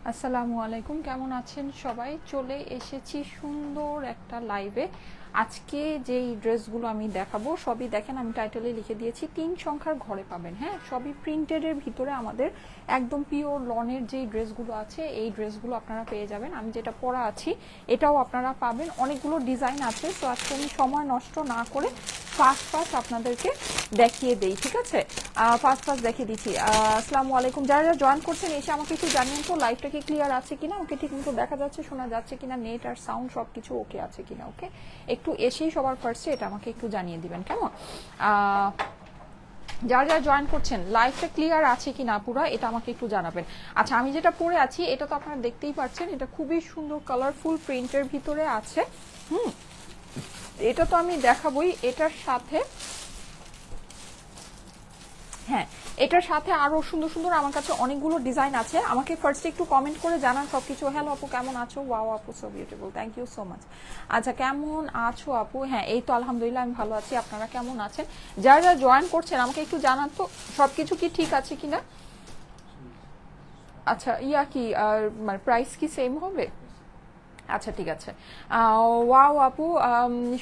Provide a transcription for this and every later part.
আসসালামু আলাইকুম, কেমন আছেন সবাই? চলে এসেছি সুন্দর একটা লাইভে। আজকে যেই ড্রেসগুলো আমি দেখাবো সবই দেখেন আমি টাইটেলে লিখে দিয়েছি 3 সংখ্যার ঘরে পাবেন। হ্যাঁ, সবই প্রিন্টেডের ভিতরে আমাদের একদম পিওর লনের যেই ড্রেসগুলো আছে এই ড্রেসগুলো আপনারা পেয়ে যাবেন। আমি যেটা পরা আছি এটাও আপনারা পাবেন। অনেকগুলো ডিজাইন আছে, তো আজকে আমি সময় নষ্ট না করে ফার্স্ট আপনাদেরকে দেখিয়ে দেই। ঠিক আছে, ফার্স্ট দেখিয়ে দিচ্ছি। আসসালামু আলাইকুম, যারা যারা জয়েন করছেন এসে আমাকে একটু জানিয়ে তো লাইভটা কি ক্লিয়ার আছে কিনা, ওকে ঠিক মতো দেখা যাচ্ছে শোনা যাচ্ছে কিনা, নেট আর সাউন্ড সবকিছু ওকে আছে কিনা। ওকে, একটু এসেই সবার ফার্স্টে এটা আমাকে একটু জানিয়ে দিবেন কেমন। যারা যারা জয়েন করছেন লাইভটা ক্লিয়ার আছে কিনা পুরো এটা আমাকে একটু জানাবেন। আচ্ছা, আমি যেটা পরে আছি এটা তো আপনারা দেখতেই পাচ্ছেন, এটা খুবই সুন্দর কালারফুল প্রিন্টের ভিতরে আছে। এটা তো আমি দেখাবই। এটার সাথে হ্যাঁ, এটার সাথে আরো সুন্দর সুন্দর আমার কাছে অনেকগুলো ডিজাইন আছে। আমাকে ফার্স্টে একটু কমেন্ট করে জানান সবকিছু। হ্যালো আপু, কেমন আছো? ওয়াও আপু, so beautiful, thank you so much. আচ্ছা, কেমন আছো আপু? হ্যাঁ, এই তো আলহামদুলিল্লাহ আমি ভালো আছি। আপনারা কেমন আছেন? যারা যারা জয়েন করছেন আমাকে একটু জানান তো সবকিছু কি ঠিক আছে কিনা। আচ্ছা, কি মানে প্রাইস কি সেম হবে? আচ্ছা, ঠিক আছে। ওয়াও আপু,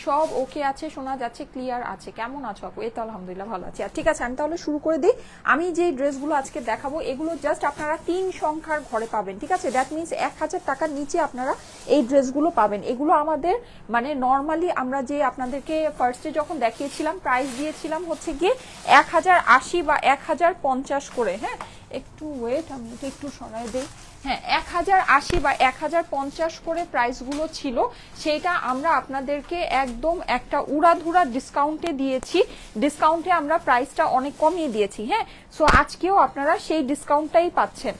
সব ওকে আছে, শোনা যাচ্ছে, ক্লিয়ার আছে। কেমন আছো আপু? এই তো আলহামদুলিল্লাহ ভালো আছি। আর ঠিক আছে, আমি তাহলে শুরু করে দিই। আমি যে ড্রেসগুলো আজকে দেখাবো এগুলো জাস্ট আপনারা 3 সংখ্যার ঘরে পাবেন। ঠিক আছে, দ্যাট মিনস 1000 টাকার নিচে আপনারা এই ড্রেসগুলো পাবেন। এগুলো আমাদের মানে নর্মালি আমরা যে আপনাদেরকে ফার্স্টে যখন দেখিয়েছিলাম প্রাইস দিয়েছিলাম হচ্ছে গিয়ে 1080 বা 1050 করে। হ্যাঁ, একটু ওয়েট, আমি একটু সরাই দিই। হ্যাঁ, 1080 বা 1050 করে প্রাইসগুলো ছিল, সেইটা আমরা আপনাদেরকে একদম একটা উড়াধুরা ডিসকাউন্টে দিয়েছি। ডিসকাউন্টে আমরা প্রাইসটা অনেক কমিয়ে দিয়েছি। হ্যাঁ, সো আজকেও আপনারা সেই ডিসকাউন্টটাই পাচ্ছেন।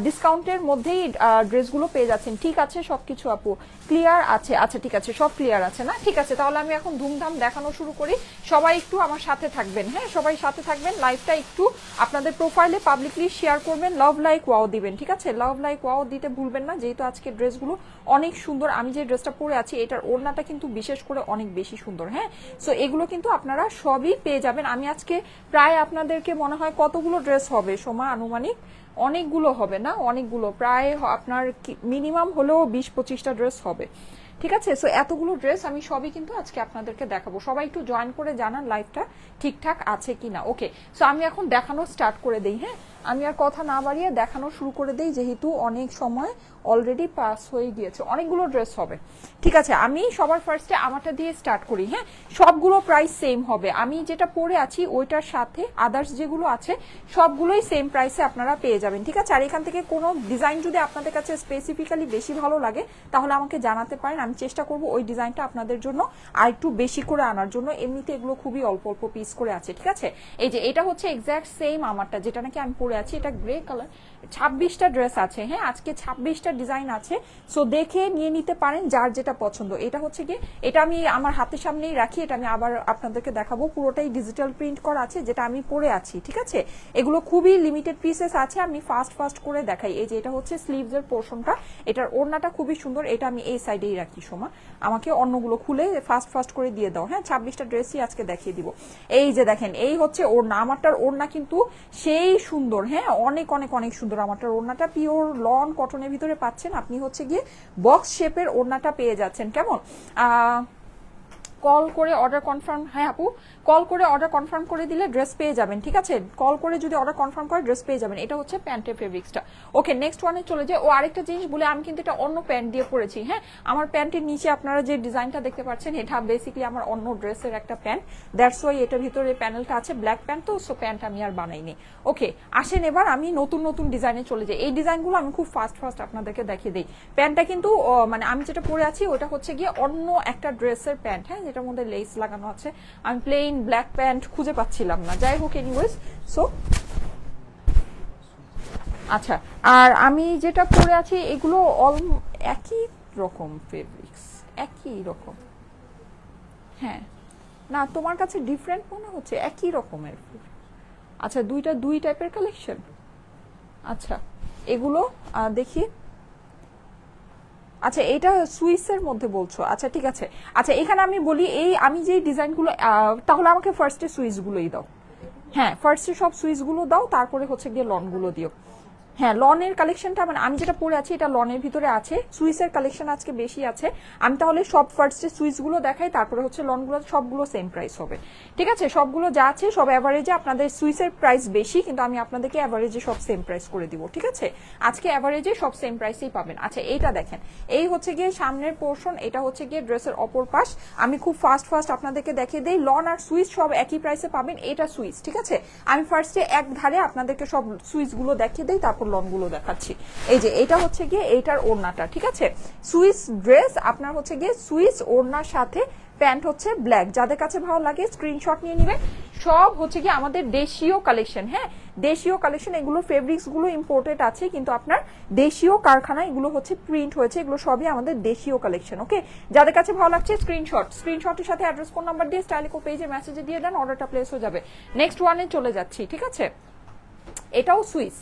ডিসকাউন্টের মধ্যেই ড্রেসগুলো পেয়ে যাচ্ছেন। ঠিক আছে, সবকিছু আপু ক্লিয়ার আছে? আচ্ছা, ঠিক আছে, সব ক্লিয়ার আছে না? ঠিক আছে, তাহলে আমি এখন ধুমধাম দেখানো শুরু করি। সবাই একটু আমার সাথে থাকবেন। হ্যাঁ, সবাই সাথে থাকবেন। লাইভটা একটু আপনাদের প্রোফাইলে পাবলিকলি শেয়ার করবেন, লাভ লাইক ওয়াও দিবেন। ঠিক আছে, লাভ লাইক ওয়াও দিতে ভুলবেন না, যেহেতু আজকে ড্রেসগুলো অনেক সুন্দর। আমি যে ড্রেসটা পরে আছি এটার ওড়নাটা কিন্তু বিশেষ করে অনেক বেশি সুন্দর। হ্যাঁ, সো এগুলো কিন্তু আপনারা সবই পেয়ে যাবেন। আমি আজকে প্রায় আপনাদেরকে মনে হয় কতগুলো ড্রেস হবে সময় আনুমানিক অনেকগুলো হবে না, অনেকগুলো প্রায় আপনার মিনিমাম হলেও 20-25টা ড্রেস হবে। ঠিক আছে, সো এতগুলো ড্রেস আমি সবই কিন্তু আজকে আপনাদেরকে দেখাবো। সবাই একটু জয়েন করে জানান লাইভটা ঠিকঠাক আছে কিনা। ওকে, সো আমি এখন দেখানো স্টার্ট করে দেই। হ্যাঁ, আমি আর কথা না বাড়িয়ে দেখানো শুরু করে দেই, যেহেতু অনেক সময় অলরেডি পাস হয়ে গিয়েছে, অনেকগুলো ড্রেস হবে। ঠিক আছে, আমি সবার ফার্স্টে আমারটা দিয়ে স্টার্ট করি। হ্যাঁ, সবগুলো প্রাইস সেম হবে। আমি যেটা পরে আছি ওইটার সাথে আদার্স যেগুলো আছে সবগুলোই সেম প্রাইসে আপনারা পেয়ে যাবেন। ঠিক আছে, আর এখান থেকে কোনো ডিজাইন যদি আপনাদের কাছে স্পেসিফিক্যালি বেশি ভালো লাগে তাহলে আমাকে জানাতে পারেন। আমি চেষ্টা করব ওই ডিজাইনটা আপনাদের জন্য আর একটু বেশি করে আনার জন্য। এমনিতে এগুলো খুবই অল্প অল্প পিস করে আছে। ঠিক আছে, এই যে এটা হচ্ছে এক্স্যাক্ট সেম আমারটা, যেটা নাকি আমি পরে আছি। এটা গ্রে কালার, 26টা ড্রেস আছে। হ্যাঁ, আজকে 26টা ডিজাইন আছে, সো দেখে নিয়ে নিতে পারেন যার যেটা পছন্দ। এটা হচ্ছে কি, এটা আমি আমার হাতের সামনেই রাখি, এটা আমি আবার আপনাদেরকে দেখাবো। পুরোটাই ডিজিটাল প্রিন্ট করা আছে যেটা আমি পরে আছি। ঠিক আছে, এগুলো খুবই লিমিটেড পিসেস আছে। আমি ফাস্ট করে দেখাই। এই যে এটা হচ্ছে স্লিভস এর পোর্শনটা, এটার ওড়নাটা খুবই সুন্দর। এটা আমি এই সাইডেই রাখি। সময় আমাকে অন্যগুলো খুলে ফাস্ট করে দিয়ে দাও। হ্যাঁ, 26টা ড্রেসই আজকে দেখিয়ে দিব। এই যে দেখেন, এই হচ্ছে ওড়না। আমারটার ওড়না কিন্তু সেই সুন্দর। হ্যাঁ, অনেক অনেক অনেক সুন্দর। আমারটার ওড়নাটা পিওর লন কটনের ভিতরে পাচ্ছেন। আপনি হচ্ছে গিয়ে বক্স শেপের ওড়নাটা পেয়ে যাচ্ছেন। কেমন কল করে অর্ডার কনফার্ম? হ্যাঁ আপু, কল করে অর্ডার কনফার্ম করে দিলে ড্রেস পেয়ে যাবেন। ঠিক আছে, কল করে যদি অর্ডার কনফার্ম করে ড্রেস পেয়ে যাবেন। এটা হচ্ছে প্যান্টের ফেব্রিক্সটা। ওকে, নেক্সট ওয়ানে চলে যায়। ও আরেকটা জিনিস বলে, আমি কিন্তু এটা অন্য প্যান্ট দিয়ে পরেছি। হ্যাঁ, আমার প্যান্টের নিচে আপনারা যে ডিজাইনটা দেখতে পাচ্ছেন এটা বেসিক্যালি আমার অন্য ড্রেসের একটা প্যান্ট। দ্যাটস ওয়াই এটার ভিতরে প্যানেলটা আছে ব্ল্যাক প্যান্ট, তো সো প্যান্ট আমি আর বানাইনি। ওকে, আসেন এবার আমি নতুন নতুন ডিজাইনে চলে যাই। এই ডিজাইনগুলো আমি খুব ফাস্ট আপনাদেরকে দেখিয়ে দিই। প্যান্টটা কিন্তু মানে আমি যেটা পরে আছি ওটা হচ্ছে গিয়ে অন্য একটা ড্রেসের প্যান্ট। হ্যাঁ, যেটার মধ্যে লেস লাগানো আছে। আমি প্লেন ব্ল্যাক প্যান্ট খুঁজে পাচ্ছিলাম না, যাই হোক এনিওয়েজ। সো আচ্ছা, আর আমি যেটা পরে আছি এগুলো একই রকম ফেব্রিক্স, একই রকম। হ্যাঁ, না তোমার কাছে ডিফারেন্ট মনে হচ্ছে, একই রকমের। আচ্ছা, দুই টাইপের কালেকশন। আচ্ছা, এগুলো দেখি। আচ্ছা, এটা সুইসের মধ্যে বলছো? আচ্ছা, ঠিক আছে। আচ্ছা, এখানে আমি বলি, এই আমি যে ডিজাইনগুলো, তাহলে আমাকে ফার্স্টে সুইসগুলোই দাও। হ্যাঁ, ফার্স্টে সব সুইসগুলো দাও, তারপরে হচ্ছে গিয়ে লনগুলো দিও। হ্যাঁ লনের কালেকশনটা মানে আমি যেটা পরে আছি এটা লনের ভিতরে আছে, সুইসের কালেকশন আজকে বেশি আছে। আমি তাহলে সব ফার্স্টে সুইস গুলো দেখাই, তারপরে হচ্ছে লনগুলো সবগুলো সেম প্রাইস হবে, ঠিক আছে? সবগুলো যা আছে সব অ্যাভারেজে, আপনাদের সুইসের প্রাইস বেশি কিন্তু আমি আপনাদেরকে অ্যাভারেজে সব সেম প্রাইস করে দিব, ঠিক আছে? আজকে অ্যাভারেজে সব সেম প্রাইসেই পাবেন। আচ্ছা এইটা দেখেন, এই হচ্ছে গিয়ে সামনের পোর্শন, এটা হচ্ছে গিয়ে ড্রেসের অপর পাশ। আমি খুব ফাস্ট আপনাদেরকে দেখিয়ে দেই, লন আর সুইস সব একই প্রাইসে পাবেন। এটা সুইস, ঠিক আছে? আমি ফার্স্টে এক ধারে আপনাদেরকে সব সুইস গুলো দেখিয়ে দেই, তারপর লন গুলো দেখাচ্ছি। এই যে এটা হচ্ছে গিয়ে এইটার ওড়নাটা, ঠিক আছে? সুইস ড্রেস আপনার হচ্ছে গিয়ে সুইস ওড়নার সাথে প্যান্ট হচ্ছে ব্ল্যাক। যাদের কাছে ভালো লাগে স্ক্রিনশট নিয়ে নেবেন। সব হচ্ছে কি আমাদের দেশীয় কালেকশন, হ্যাঁ দেশীয় কালেকশন। এগুলো ফেব্রিক্স গুলো ইম্পোর্টেড আছে কিন্তু আপনার দেশীয় কারখানা, এগুলো হচ্ছে প্রিন্ট হয়েছে, এগুলো সবই আমাদের দেশীয় কালেকশন। ওকে, যাদের কাছে ভালো লাগছে স্ক্রিনশটের সাথে অ্যাড্রেস ফোন নাম্বার দিয়ে স্টাইলিকো পেজে মেসেজে দিয়ে দেন, অর্ডারটা প্লেস হয়ে যাবে। নেক্সট ওয়ানে চলে যাচ্ছি, ঠিক আছে? এটাও সুইস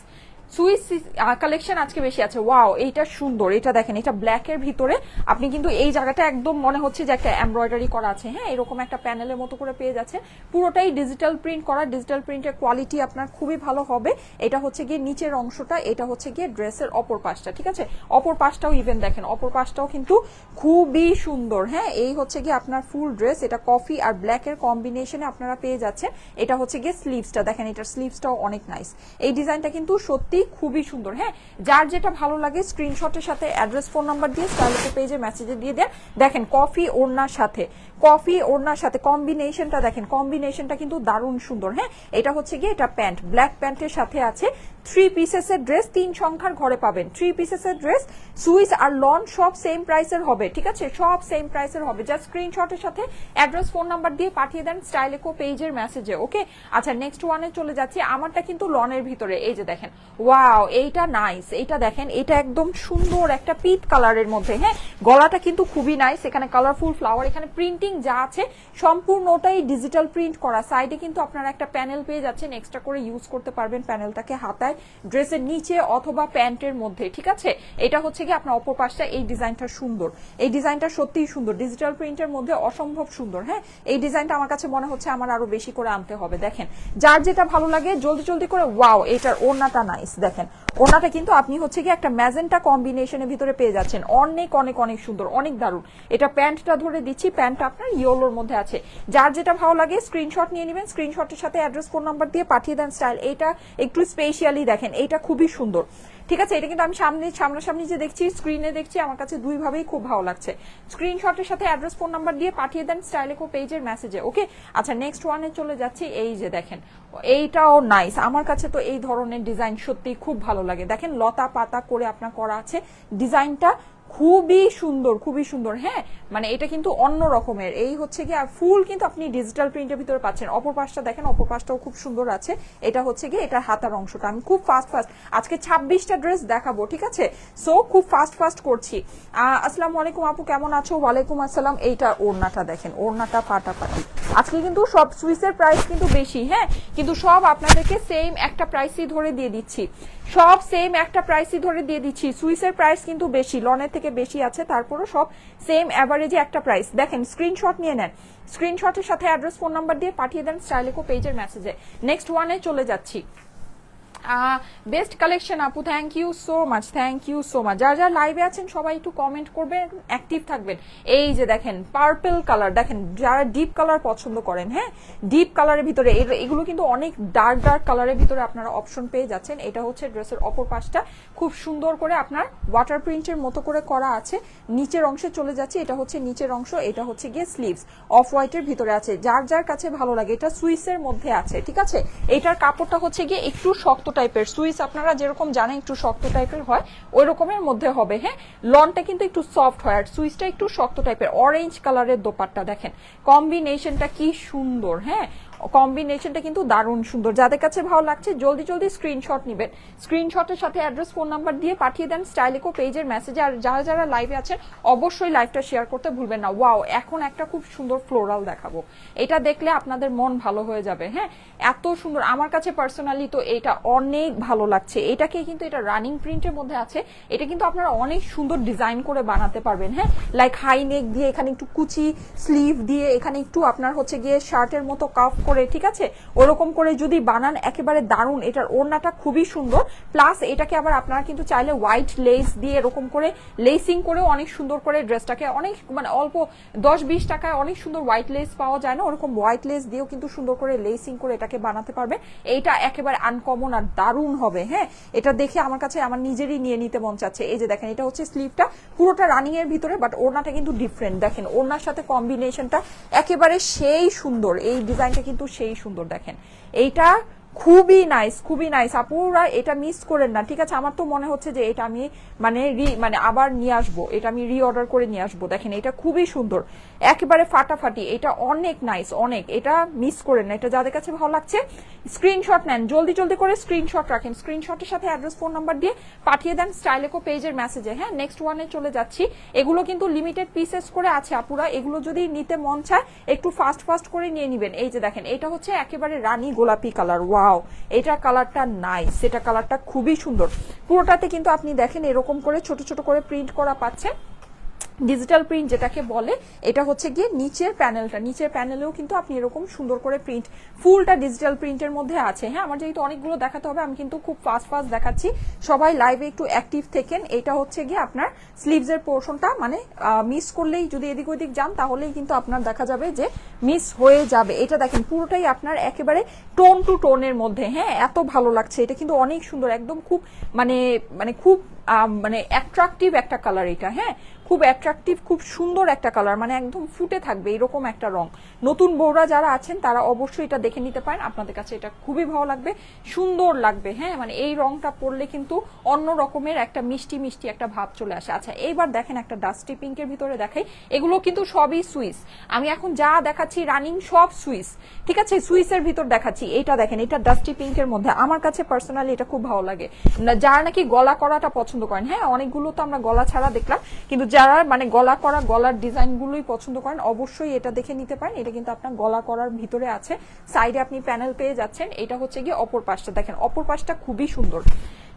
কালেকশন আজকে বেশি আছে। ওয়াও এইটা সুন্দর, এটা দেখেন, এটা ব্ল্যাক এর ভিতরে আপনি কিন্তু এই জায়গাটা একদম মনে হচ্ছে যে একটা এমব্রয়ডারি করা আছে, হ্যাঁ এরকম একটা প্যানেলের মতো করে পেয়ে যাচ্ছে। পুরোটাই ডিজিটাল প্রিন্ট করা, ডিজিটাল প্রিন্টের কোয়ালিটি আপনার খুবই ভালো হবে। এটা হচ্ছে গিয়ে নিচের অংশটা, এটা হচ্ছে গিয়ে ড্রেসের অপর পাশটা, ঠিক আছে? অপর পাশটাও ইভেন দেখেন, অপর পাশটাও কিন্তু খুবই সুন্দর। হ্যাঁ এই হচ্ছে গিয়ে আপনার ফুল ড্রেস, এটা কফি আর ব্ল্যাক এর কম্বিনেশনে আপনারা পেয়ে যাচ্ছেন। এটা হচ্ছে গিয়ে স্লিভসটা দেখেন, এটার স্লিভসটাও অনেক নাইস। এই ডিজাইনটা কিন্তু সত্যি খুবই সুন্দর। হ্যাঁ যার যেটা ভালো লাগে স্ক্রিনশটের সাথে অ্যাড্রেস ফোন নাম্বার দিয়ে স্টাইলিকো পেজে মেসেজে দিয়ে দেন। দেখেন কফি ওড়নার সাথে কম্বিনেশনটা দেখেন, কম্বিনেশনটা কিন্তু দারুণ সুন্দর। হ্যাঁ এটা হচ্ছে গিয়ে এটা প্যান্ট, ব্ল্যাক প্যান্টের সাথে আছে 3 পিসেসের ড্রেস, 3 সংখ্যার ঘরে পাবেন 3 পিসেসের ড্রেস। সুইস আর লন সব সেম প্রাইসের হবে, ঠিক আছে? সব সেম প্রাইসের হবে। জাস্ট স্ক্রিনশটের সাথে অ্যাড্রেস ফোন নাম্বার দিয়ে পাঠিয়ে দেন স্টাইলিকো পেজের মেসেজে। ওকে আচ্ছা নেক্সট ওয়ানে চলে যাচ্ছি। আমারটা কিন্তু লনের ভিতরে, এই যে দেখেন, ওয়াও এইটা নাইস। এইটা দেখেন, এটা একদম সুন্দর একটা পিট কালারের মধ্যে। হ্যাঁ গলাটা কিন্তু খুবই নাইস, এখানে কালারফুল ফ্লাওয়ার, এখানে প্রিন্টিং যা আছে সম্পূর্ণটাই ডিজিটাল প্রিন্ট করা। সাইডে কিন্তু আপনারা একটা প্যানেল পেয়ে যাচ্ছেন, এক্সট্রা করে ইউজ করতে পারবেন প্যানেলটাকে হাতায়, ড্রেসের নিচে অথবা প্যান্টের মধ্যে, ঠিক আছে? এটা হচ্ছে কি আপনার অপর পাশটা, এই ডিজাইনটা সুন্দর, এই ডিজাইনটা সত্যিই সুন্দর, ডিজিটাল প্রিন্টের মধ্যে অসম্ভব সুন্দর। হ্যাঁ এই ডিজাইনটা আমার কাছে মনে হচ্ছে আমার আরো বেশি করে আনতে হবে। দেখেন যার যেটা ভালো লাগে জলদি করে। ওয়াও এটার ওড়নাটা নাইস, দেখেন ওড়নাটা কিন্তু আপনি হচ্ছে কি একটা ম্যাজেন্টা কম্বিনেশনের ভিতরে পেয়ে যাচ্ছেন, অনেক অনেক অনেক সুন্দর, অনেক দারুণ। এটা প্যান্টটা ধরে দিচ্ছি, প্যান্টটা আপনার ইয়েলোর মধ্যে আছে। যার যেটা ভালো লাগে স্ক্রিনশট নিয়ে নেবেন, স্ক্রিনশটের সাথে অ্যাড্রেস ফোন নাম্বার দিয়ে পাঠিয়ে দেন। স্টাইল এটা একটু স্পেশালি দেখেন, এটা খুবই সুন্দর, ঠিক আছে? এটা কিন্তু আমি সামনাসামনি যে দেখছি, স্ক্রিনে দেখছি, আমার কাছে দুই ভাবেই খুব ভালো লাগছে। স্ক্রিনশটের সাথে অ্যাড্রেস ফোন নাম্বার দিয়ে পাঠিয়ে দেন স্টাইলিকো পেজের মেসেজে। ওকে আচ্ছা নেক্সট ওয়ানে চলে যাচ্ছি। এই যে দেখেন এইটাও নাইস, আমার কাছে তো এই ধরনের ডিজাইন সত্যি খুব ভালো লাগে। দেখেন লতা পাতা করে আপনার করা আছে, ডিজাইনটা খুবই সুন্দর, খুবই সুন্দর। হ্যাঁ মানে এটা কিন্তু অন্য রকমের, এই হচ্ছে গিয়ে ফুল কিন্তু আপনি ডিজিটাল প্রিন্টের ভিতরে পাচ্ছেন। অপর পাশটা দেখেন, অপর পাশটাও খুব সুন্দর আছে। এটা হচ্ছে গিয়ে এটার হাতার অংশটা। আমি খুব ফাস্ট আজকে 26টা ড্রেস দেখাবো, ঠিক আছে? সো খুব ফাস্ট করছি। আসসালামু আলাইকুম আপু, কেমন আছো? ওয়ালাইকুম আসসালাম। এইটা ওড়নাটা দেখেন, ওড়নাটা ফাটাফাটি। আজকে কিন্তু সব সুইসের প্রাইস কিন্তু বেশি, হ্যাঁ কিন্তু সব আপনাদেরকে সেম একটা প্রাইসই ধরে দিয়ে দিচ্ছি, সব সেম একটা প্রাইসই ধরে দিয়ে দিচ্ছি। সুইসের প্রাইস কিন্তু বেশি, লনের থেকে বেশি আছে, তারপরও সব সেম অ্যাভারেজে একটা প্রাইস। দেখেন স্ক্রিনশট নিয়ে নেন, স্ক্রিনশটের সাথে অ্যাড্রেস ফোন নাম্বার দিয়ে পাঠিয়ে দেন স্টাইলিকো পেজের মেসেজে। নেক্সট ওয়ানে চলে যাচ্ছি। বেস্ট কালেকশন আপু, thank you so much, thank you so much. যারা লাইভে আছেন সবাই একটু কমেন্ট করবেন, অ্যাক্টিভ থাকবেন। এই যে দেখেন পার্পল কালার, দেখেন যারা ডিপ কালার পছন্দ করেন, হ্যাঁ ডিপ কালারের ভিতরে এগুলো কিন্তু অনেক ডার্ক কালারের ভিতরে আপনারা অপশন পেয়ে যাচ্ছেন। এটা হচ্ছে ড্রেসের অপর পাশটা, খুব সুন্দর করে আপনার ওয়াটার প্রিন্টের মতো করে করা আছে। নিচের অংশে চলে যাচ্ছে, এটা হচ্ছে নিচের অংশ, এটা হচ্ছে গিয়ে স্লিভস অফ হোয়াইটের ভিতরে আছে। যার কাছে ভালো লাগে, এটা সুইসের মধ্যে আছে, ঠিক আছে? এটার কাপড়টা হচ্ছে গিয়ে একটু শক্ত টাইপের, সুইস আপনারা যেরকম জানেন একটু শক্ত টাইপের হয়, ওই রকমের মধ্যে হবে। হ্যাঁ লনটা কিন্তু একটু সফট হয় আর সুইসটা একটু শক্ত টাইপের। অরেঞ্জ কালারের দোপাট্টা দেখেন, কম্বিনেশনটা কি সুন্দর। হ্যাঁ কম্বিনেশনটা কিন্তু দারুণ সুন্দর। যাদের কাছে ভালো লাগছে জলদি স্ক্রিনশট নিবেন, স্ক্রিনশটের সাথে অ্যাড্রেস ফোন নাম্বার দিয়ে পাঠিয়ে দেন স্টাইলিকো পেজের মেসেজে। আর যারা লাইভে আছেন অবশ্যই লাইভটা শেয়ার করতে ভুলবেন না। ওয়াও এখন একটা খুব সুন্দর ফ্লোরাল দেখাবো, এটা দেখলে আপনাদের মন ভালো হয়ে যাবে। হ্যাঁ এত সুন্দর, আমার কাছে পার্সোনালি তো এটা অনেক ভালো লাগছে। এটাকে কিন্তু এটা রানিং প্রিন্টের মধ্যে আছে, এটা কিন্তু আপনারা অনেক সুন্দর ডিজাইন করে বানাতে পারবেন। হ্যাঁ লাইক হাই নেক দিয়ে, এখানে একটু কুচি স্লিভ দিয়ে, এখানে একটু আপনার হচ্ছে গিয়ে শার্টের মতো কাফ করে, ঠিক আছে, ওরকম করে যদি বানান একেবারে দারুণ। এটার ওড়নাটা খুবই সুন্দর, প্লাস এটাকে আবার আপনারা কিন্তু চাইলে হোয়াইট লেস দিয়ে এরকম করে লেসিং করেও অনেক সুন্দর করে ড্রেসটাকে অনেক মানে অল্প 10-20 টাকায় অনেক সুন্দর হোয়াইট লেস পাওয়া যায় না, ওরকম হোয়াইট লেস দিয়েও কিন্তু সুন্দর করে লেসিং করে এটাকে বানাতে পারবে। এইটা একেবারে আনকমন আর দারুণ হবে। হ্যাঁ, এটা দেখে আমার কাছে আমার নিজেরই নিয়ে নিতে মন চাচ্ছে। এই যে দেখেন, এটা হচ্ছে স্লিভটা, পুরোটা রানিং এর ভিতরে, বাট ওড়নাটা কিন্তু ডিফারেন্ট। দেখেন ওড়নার সাথে কম্বিনেশনটা একেবারে সেই সুন্দর, এই ডিজাইনটা কিন্তু সেই সুন্দর। দেখেন এইটা খুবই নাইস, খুবই নাইস। আপুরা এটা মিস করেন না, ঠিক আছে। আমার তো মনে হচ্ছে যে এটা আমি মানে আবার নিয়ে আসবো, এটা আমি রিঅর্ডার করে নিয়ে আসবো। দেখেন এটা খুবই সুন্দর, একেবারে ফাটাফাটি, এটা অনেক নাইস, অনেক। এটা মিস করেন না, এটা যাদের কাছে ভালো লাগছে স্ক্রিনশট নেন, জলদি জলদি করে স্ক্রিনশট রাখেন, স্ক্রিনশটের সাথে অ্যাড্রেস ফোন নাম্বার দিয়ে পাঠিয়ে দেন স্টাইলেকো পেজের মেসেজে। হ্যাঁ, নেক্সট ওয়ানে চলে যাচ্ছি। এগুলো কিন্তু লিমিটেড পিসেস করে আছে আপুরা, এগুলো যদি নিতে মন চায় একটু ফাস্ট ফাস্ট করে নিয়ে নিবেন। এই যে দেখেন, এটা হচ্ছে একেবারে রানী গোলাপি কালার, ওয়াও, এটা কালারটা নাইস, এটা কালারটা খুবই সুন্দর। পুরোটাতে কিন্তু আপনি দেখেন এরকম করে ছোট ছোট করে প্রিন্ট করা পাচ্ছেন, ডিজিটাল প্রিন্ট যেটাকে বলে। এটা হচ্ছে গিয়ে নিচের প্যানেলটা, নিচের প্যানেলেও কিন্তু আপনি এরকম সুন্দর করে প্রিন্ট, ফুলটা ডিজিটাল প্রিন্টের মধ্যে আছে। হ্যাঁ, আমার যেহেতু অনেকগুলো দেখাতে হবে আমি কিন্তু খুব ফাস্ট ফাস্ট দেখাচ্ছি, সবাই লাইভে একটু অ্যাক্টিভ থেকেন। এটা হচ্ছে গিয়ে আপনার স্লিভসের পোর্শনটা, মানে মিস করলেই যদি এদিক ওদিক যান তাহলেই কিন্তু আপনার দেখা যাবে যে মিস হয়ে যাবে। এটা দেখেন পুরোটাই আপনার একেবারে টোন টু টোনের মধ্যে। হ্যাঁ, এত ভালো লাগছে, এটা কিন্তু অনেক সুন্দর, একদম খুব মানে খুব মানে অ্যাট্রাকটিভ একটা কালার এটা। হ্যাঁ, খুব অ্যাট্রাকটিভ, খুব সুন্দর একটা কালার, মানে একদম ফুটে থাকবে এরকম একটা রং। নতুন বউরা যারা আছেন তারা অবশ্যই এটা দেখে নিতে পারেন, আপনাদের কাছে এটা খুবই ভালো লাগবে, সুন্দর লাগবে। হ্যাঁ, মানে এই রংটা পরলে কিন্তু অন্য রকমের একটা মিষ্টি মিষ্টি একটা ভাব চলে আসে। আচ্ছা, এইবার দেখেন একটা ডাস্টি পিঙ্কের ভিতরে দেখাই, এগুলো কিন্তু সবই সুইস। আমি এখন যা দেখাচ্ছি রানিং সব সুইস, ঠিক আছে, সুইসের ভিতর দেখাচ্ছি। এইটা দেখেন, এটা ডাস্টি পিঙ্কের মধ্যে, আমার কাছে পার্সোনালি এটা খুব ভালো লাগে। যারা নাকি গলা করাটা পছন্দ করেন, হ্যাঁ অনেকগুলো তো আমরা গলা ছাড়া দেখলাম, কিন্তু যারা মানে গলা করা, গলার ডিজাইন গুলোই পছন্দ করেন অবশ্যই এটা দেখে নিতে পারেন। এটা কিন্তু আপনার গলা করার ভিতরে আছে, সাইডে আপনি প্যানেল পেয়ে যাচ্ছেন। এটা হচ্ছে গিয়ে অপর পাশটা, দেখেন অপর পাশটা খুবই সুন্দর,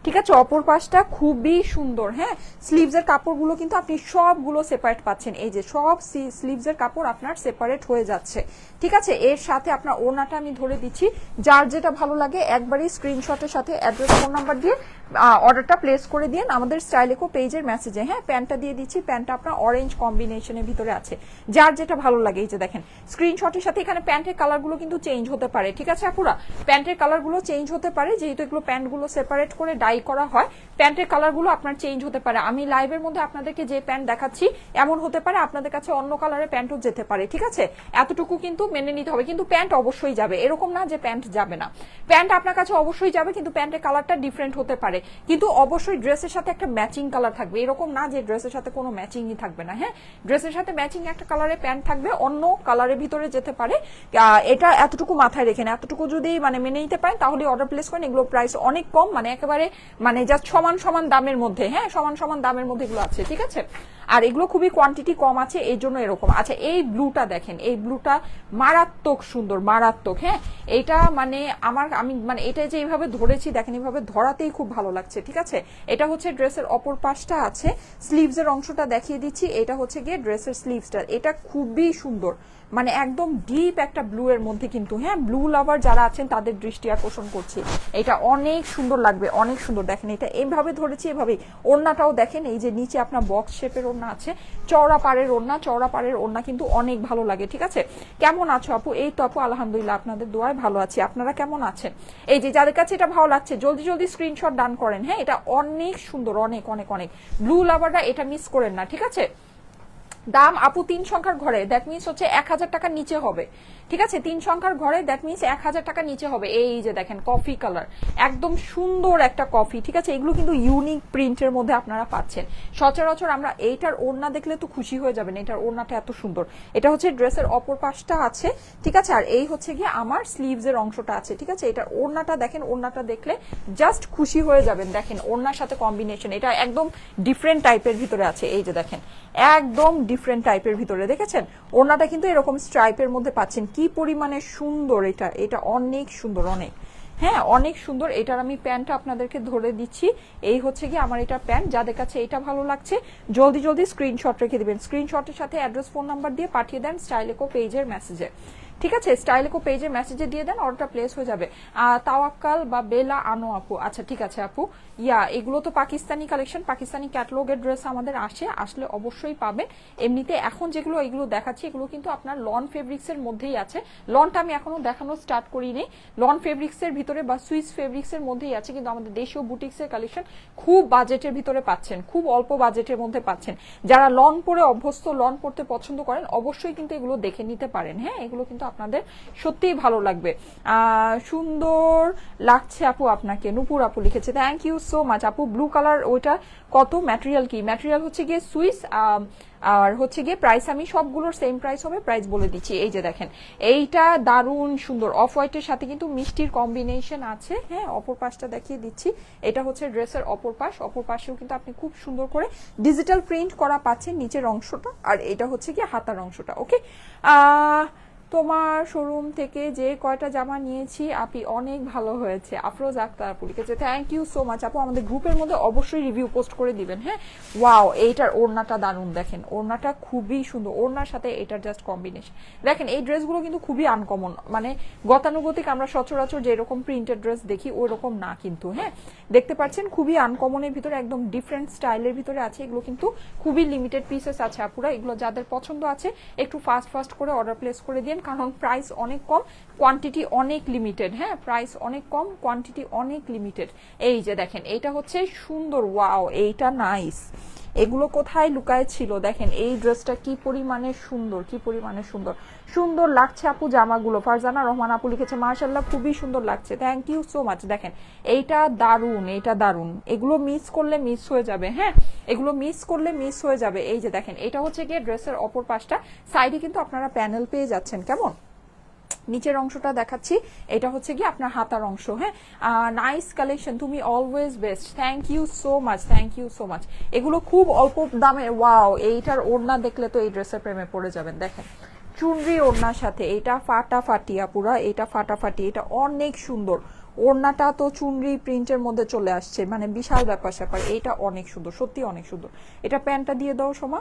ঠিক আছে, অপর পাশটা খুবই সুন্দর। হ্যাঁ, স্লিভস এর কাপড়গুলো কিন্তু আপনি সবগুলো সেপারেট পাচ্ছেন, এই যে সব স্লিভস এর কাপড় আপনার সেপারেট হয়ে যাচ্ছে, ঠিক আছে। এর সাথে আপনার ওড়নাটা আমি ধরে দিচ্ছি, যার যেটা ভালো লাগে একবারই স্ক্রিনশটের সাথে অ্যাড্রেস ফোন নাম্বার দিয়ে অর্ডারটা প্লেস করে দিন আমাদের স্টাইলেকো পেজের মেসেজে। হ্যাঁ, প্যান্টটা দিয়ে দিচ্ছি, প্যান্টটা আপনার অরেঞ্জ কম্বিনেশনের ভিতরে আছে, যার যেটা ভালো লাগে। এই যে দেখেন স্ক্রিনশটের সাথে এখানে প্যান্টের কালারগুলো কিন্তু চেঞ্জ হতে পারে, ঠিক আছে আপুরা, প্যান্টের কালারগুলো চেঞ্জ হতে পারে, যেহেতু এগুলো প্যান্টগুলো সেপারেট করে ডাই করা হয়, প্যান্টের কালারগুলো আপনার চেঞ্জ হতে পারে। আমি লাইভের মধ্যে আপনাদেরকে যে প্যান্ট দেখাচ্ছি এমন হতে পারে আপনাদের কাছে অন্য কালারের প্যান্টও যেতে পারে, ঠিক আছে, এতটুকু কিন্তু মেনে নিতে হবে। কিন্তু প্যান্ট অবশ্যই যাবে, এরকম না যে প্যান্ট যাবে না, প্যান্ট আপনার কাছে অবশ্যই যাবে, কিন্তু প্যান্টের কালারটা ডিফারেন্ট হতে পারে, কিন্তু অবশ্যই ড্রেসের সাথে একটা ম্যাচিং কালার থাকবে, এরকম না যে ড্রেসের সাথে কোনো ম্যাচিংই থাকবে না। হ্যাঁ, ড্রেসের সাথে ম্যাচিং একটা কালারের প্যান্ট থাকবে, অন্য কালারের ভিতরে যেতে পারে। এটা এতটুকু মাথায় রেখেন, এতটুকু যদি মানে মেনে নিতে পারেন তাহলে অর্ডার প্লেস করেন। এগুলো প্রাইস অনেক কম, মানে একেবারে মানে জাস্ট সমান সমান দামের মধ্যে। হ্যাঁ, সমান সমান দামের মধ্যে এগুলো আছে, ঠিক আছে, আর এগুলো খুবই কোয়ান্টিটি কম আছে, এই জন্য এরকম। আচ্ছা, এই ব্লুটা দেখেন, এই ব্লুটা মারাত্মক সুন্দর, মারাত্মক। হ্যাঁ, এইটা মানে আমি মানে এটা যে এইভাবে ধরেছি দেখেন, এইভাবে ধরাতেই খুব ভালো লাগছে, ঠিক আছে। এটা হচ্ছে ড্রেসের অপর পাশটা আছে, স্লিভস এর অংশটা দেখিয়ে দিচ্ছি, এটা হচ্ছে গিয়ে ড্রেসের স্লিভসটা, এটা খুবই সুন্দর, মানে একদম ডিপ একটা ব্লু এর মধ্যে কিন্তু। হ্যাঁ, ব্লু লাভার যারা আছেন তাদের দৃষ্টি আকর্ষণ করছে, এটা অনেক সুন্দর লাগবে, অনেক সুন্দর। দেখেন এটা এইভাবে ধরেছি, এভাবেই। ওড়নাটাও দেখেন, এই যে নিচে আপনার বক্স শেপের ওড়না আছে, চওড়া পাড়ের ওড়না, চওড়া পাড়ের ওড়না কিন্তু অনেক ভালো লাগে, ঠিক আছে। কেমন আছো আপু? এই তো আপু আলহামদুলিল্লাহ, আপনাদের দোয়ায় ভালো আছি, আপনারা কেমন আছেন? এই যে যাদের কাছে এটা ভালো লাগছে জলদি জলদি স্ক্রিনশট ডান করেন। হ্যাঁ, এটা অনেক সুন্দর, অনেক অনেক অনেক। ব্লু লাভাররা এটা মিস করেন না, ঠিক আছে। দাম আপু 3 সংখ্যার ঘরে, দ্যাট মিনস হচ্ছে 1000 টাকার নিচে হবে, ঠিক আছে, 3 সংখ্যার ঘরে, দ্যাট মিনস 1000 টাকার নিচে হবে। এই যে দেখেন কফি কালার, একদম সুন্দর একটা কফি, ঠিক আছে। এগুলো কিন্তু ইউনিক প্রিন্টের মধ্যে আপনারা পাচ্ছেন। সচরাচর আমরা এইটার ওড়না দেখলে তো খুশি হয়ে যাবেন, এটার ওড়নাটা এত সুন্দর। এটা হচ্ছে ড্রেসের অপর পাশটা আছে, ঠিক আছে, আর এই হচ্ছে গিয়ে আমার স্লিভস এর অংশটা আছে, ঠিক আছে। এটার ওড়নাটা দেখেন, ওড়নাটা দেখলে জাস্ট খুশি হয়ে যাবেন। দেখেন ওড়নার সাথে কম্বিনেশন, এটা একদম ডিফারেন্ট টাইপের ভিতরে আছে। এই যে দেখেন একদম ডিফারেন্ট টাইপের ভিতরে, দেখেছেন ওড়নাটা কিন্তু এরকম স্ট্রাইপের মধ্যে পাচ্ছেন, কি পরিমাণে সুন্দর এটা, এটা অনেক সুন্দর, অনেক। হ্যাঁ, অনেক সুন্দর। এটার আমি প্যান্টটা আপনাদেরকে ধরে দিচ্ছি, এই হচ্ছে কি আমার এটা প্যান্ট। যাদের কাছে এটা ভালো লাগছে জলদি জলদি স্ক্রিনশট রেখে দিবেন, স্ক্রিনশটের সাথে অ্যাড্রেস ফোন নাম্বার দিয়ে পাঠিয়ে দেন স্টাইলেকো পেজের মেসেজে, ঠিক আছে, স্টাইলেকো পেজে মেসেজে দিয়ে দেন, অর্ডারটা প্লেস হয়ে যাবে। তাওয়াক্কাল বা বেলা আনো আপু, আচ্ছা ঠিক আছে আপু। এগুলো তো পাকিস্তানি কালেকশন, পাকিস্তানি ক্যাটালগের ড্রেস আমাদের আসলে অবশ্যই পাবেন। এমনিতে এখন যেগুলো এগুলো দেখাচ্ছি এগুলো কিন্তু আপনার লন ফেব্রিক্স এর মধ্যেই আছে। লনটা আমি এখনো দেখানো স্টার্ট করিনি। লন ফেব্রিক্স এর ভিতরে বা সুইস ফেব্রিক্স এর মধ্যেই আছে, কিন্তু আমাদের দেশীয় বুটিক্স এর কালেকশন খুব বাজেটের ভিতরে পাচ্ছেন, খুব অল্প বাজেটের মধ্যে পাচ্ছেন। যারা লন পরে অভ্যস্ত, লন পড়তে পছন্দ করেন, অবশ্যই কিন্তু এগুলো দেখে নিতে পারেন। হ্যাঁ, এগুলো কিন্তু আপনাদের সত্যিই ভালো লাগবে। সুন্দর লাগছে আপু আপনাকে, নুপুর আপু লিখেছে, থ্যাংক ইউ সো মাচ আপু। ব্লু কালার ওইটা কত, ম্যাটেরিয়াল কি? ম্যাটেরিয়াল হচ্ছে গিয়ে সুইস, আর হচ্ছে গিয়ে প্রাইস আমি সবগুলোর সেম প্রাইস হবে, প্রাইস বলে দিচ্ছি। এই যে দেখেন, এইটা দারুণ সুন্দর, অফ হোয়াইটের সাথে কিন্তু মিষ্টির কম্বিনেশন আছে। হ্যাঁ, অপর পাশটা দেখিয়ে দিচ্ছি, এটা হচ্ছে ড্রেসের অপর পাশ। অপর পাশেও কিন্তু আপনি খুব সুন্দর করে ডিজিটাল প্রিন্ট করা পাচ্ছেন নিচের অংশটা, আর এটা হচ্ছে গিয়ে হাতার অংশটা। ওকে, তোমার শোরুম থেকে যে কয়টা জামা নিয়েছি আপি অনেক ভালো হয়েছে, আফরোজ আক্তার আপু লিখেছে, থ্যাংক ইউ সো মাচ আপু। আমাদের গ্রুপের মধ্যে অবশ্যই রিভিউ পোস্ট করে দিবেন। হ্যাঁ, ওয়াও, এইটার ওড়নাটা দারুণ, দেখেন ওড়নাটা খুবই সুন্দর, ওড়নার সাথে এটার জাস্ট কম্বিনেশন দেখেন। এই ড্রেসগুলো কিন্তু খুবই আনকমন, মানে গতানুগতিক আমরা সচরাচর যে এরকম প্রিন্টেড ড্রেস দেখি ওই রকম না কিন্তু। হ্যাঁ, দেখতে পাচ্ছেন খুবই আনকমনের ভিতরে, একদম ডিফারেন্ট স্টাইলের ভিতরে আছে। এগুলো কিন্তু খুবই লিমিটেড পিসেস আছে আপুরা, এগুলো যাদের পছন্দ আছে একটু ফাস্ট করে অর্ডার প্লেস করে দিন, কারণ প্রাইস অনেক কম, কোয়ান্টিটি অনেক লিমিটেড। হ্যাঁ, প্রাইস অনেক কম, কোয়ান্টিটি অনেক লিমিটেড। এই যে দেখেন, এইটা হচ্ছে সুন্দর, ওয়াও, এইটা নাইস। এগুলো কোথায় লুকায় ছিল দেখেন, এই ড্রেসটা কি পরিমাণে সুন্দর, কি পরিমাণে সুন্দর, সুন্দর লাগছে আপু জামাগুলো। ফারজানা রহমান আপু লিখেছে, মাশাআল্লাহ খুবই সুন্দর লাগছে, থ্যাংক ইউ সো মাচ। দেখেন এইটা দারুন, এইটা দারুন, এগুলো মিস করলে মিস হয়ে যাবে। হ্যাঁ, এগুলো মিস করলে মিস হয়ে যাবে। এই যে দেখেন, এটা হচ্ছে গিয়ে ড্রেসের অপর পাশটা, সাইডে কিন্তু আপনারা প্যানেল পেয়ে যাচ্ছেন। কেমন নিচের অংশটা দেখাচ্ছি, এটা হচ্ছে কি আপনার হাতার অংশ। হ্যাঁ, নাইস কালেকশন, তুমি always best, thank you so much, thank you so much. এগুলো খুব অল্প দামে, ওয়াও, এইটার ওড়না দেখলে তো এই ড্রেসের প্রেমে পড়ে যাবেন। দেখেন চুনরি ওড়নার সাথে, এটা ফাটাফাটি আপুরা, এটা ফাটাফাটি, এটা অনেক সুন্দর। ওড়নাটা তো চুনরি প্রিন্টের মধ্যে চলে আসছে, মানে বিশাল ব্যাপার স্যাপার। এটা অনেক সুন্দর, সত্যি অনেক সুন্দর। এটা প্যান্টটা দিয়ে দাও সোমা,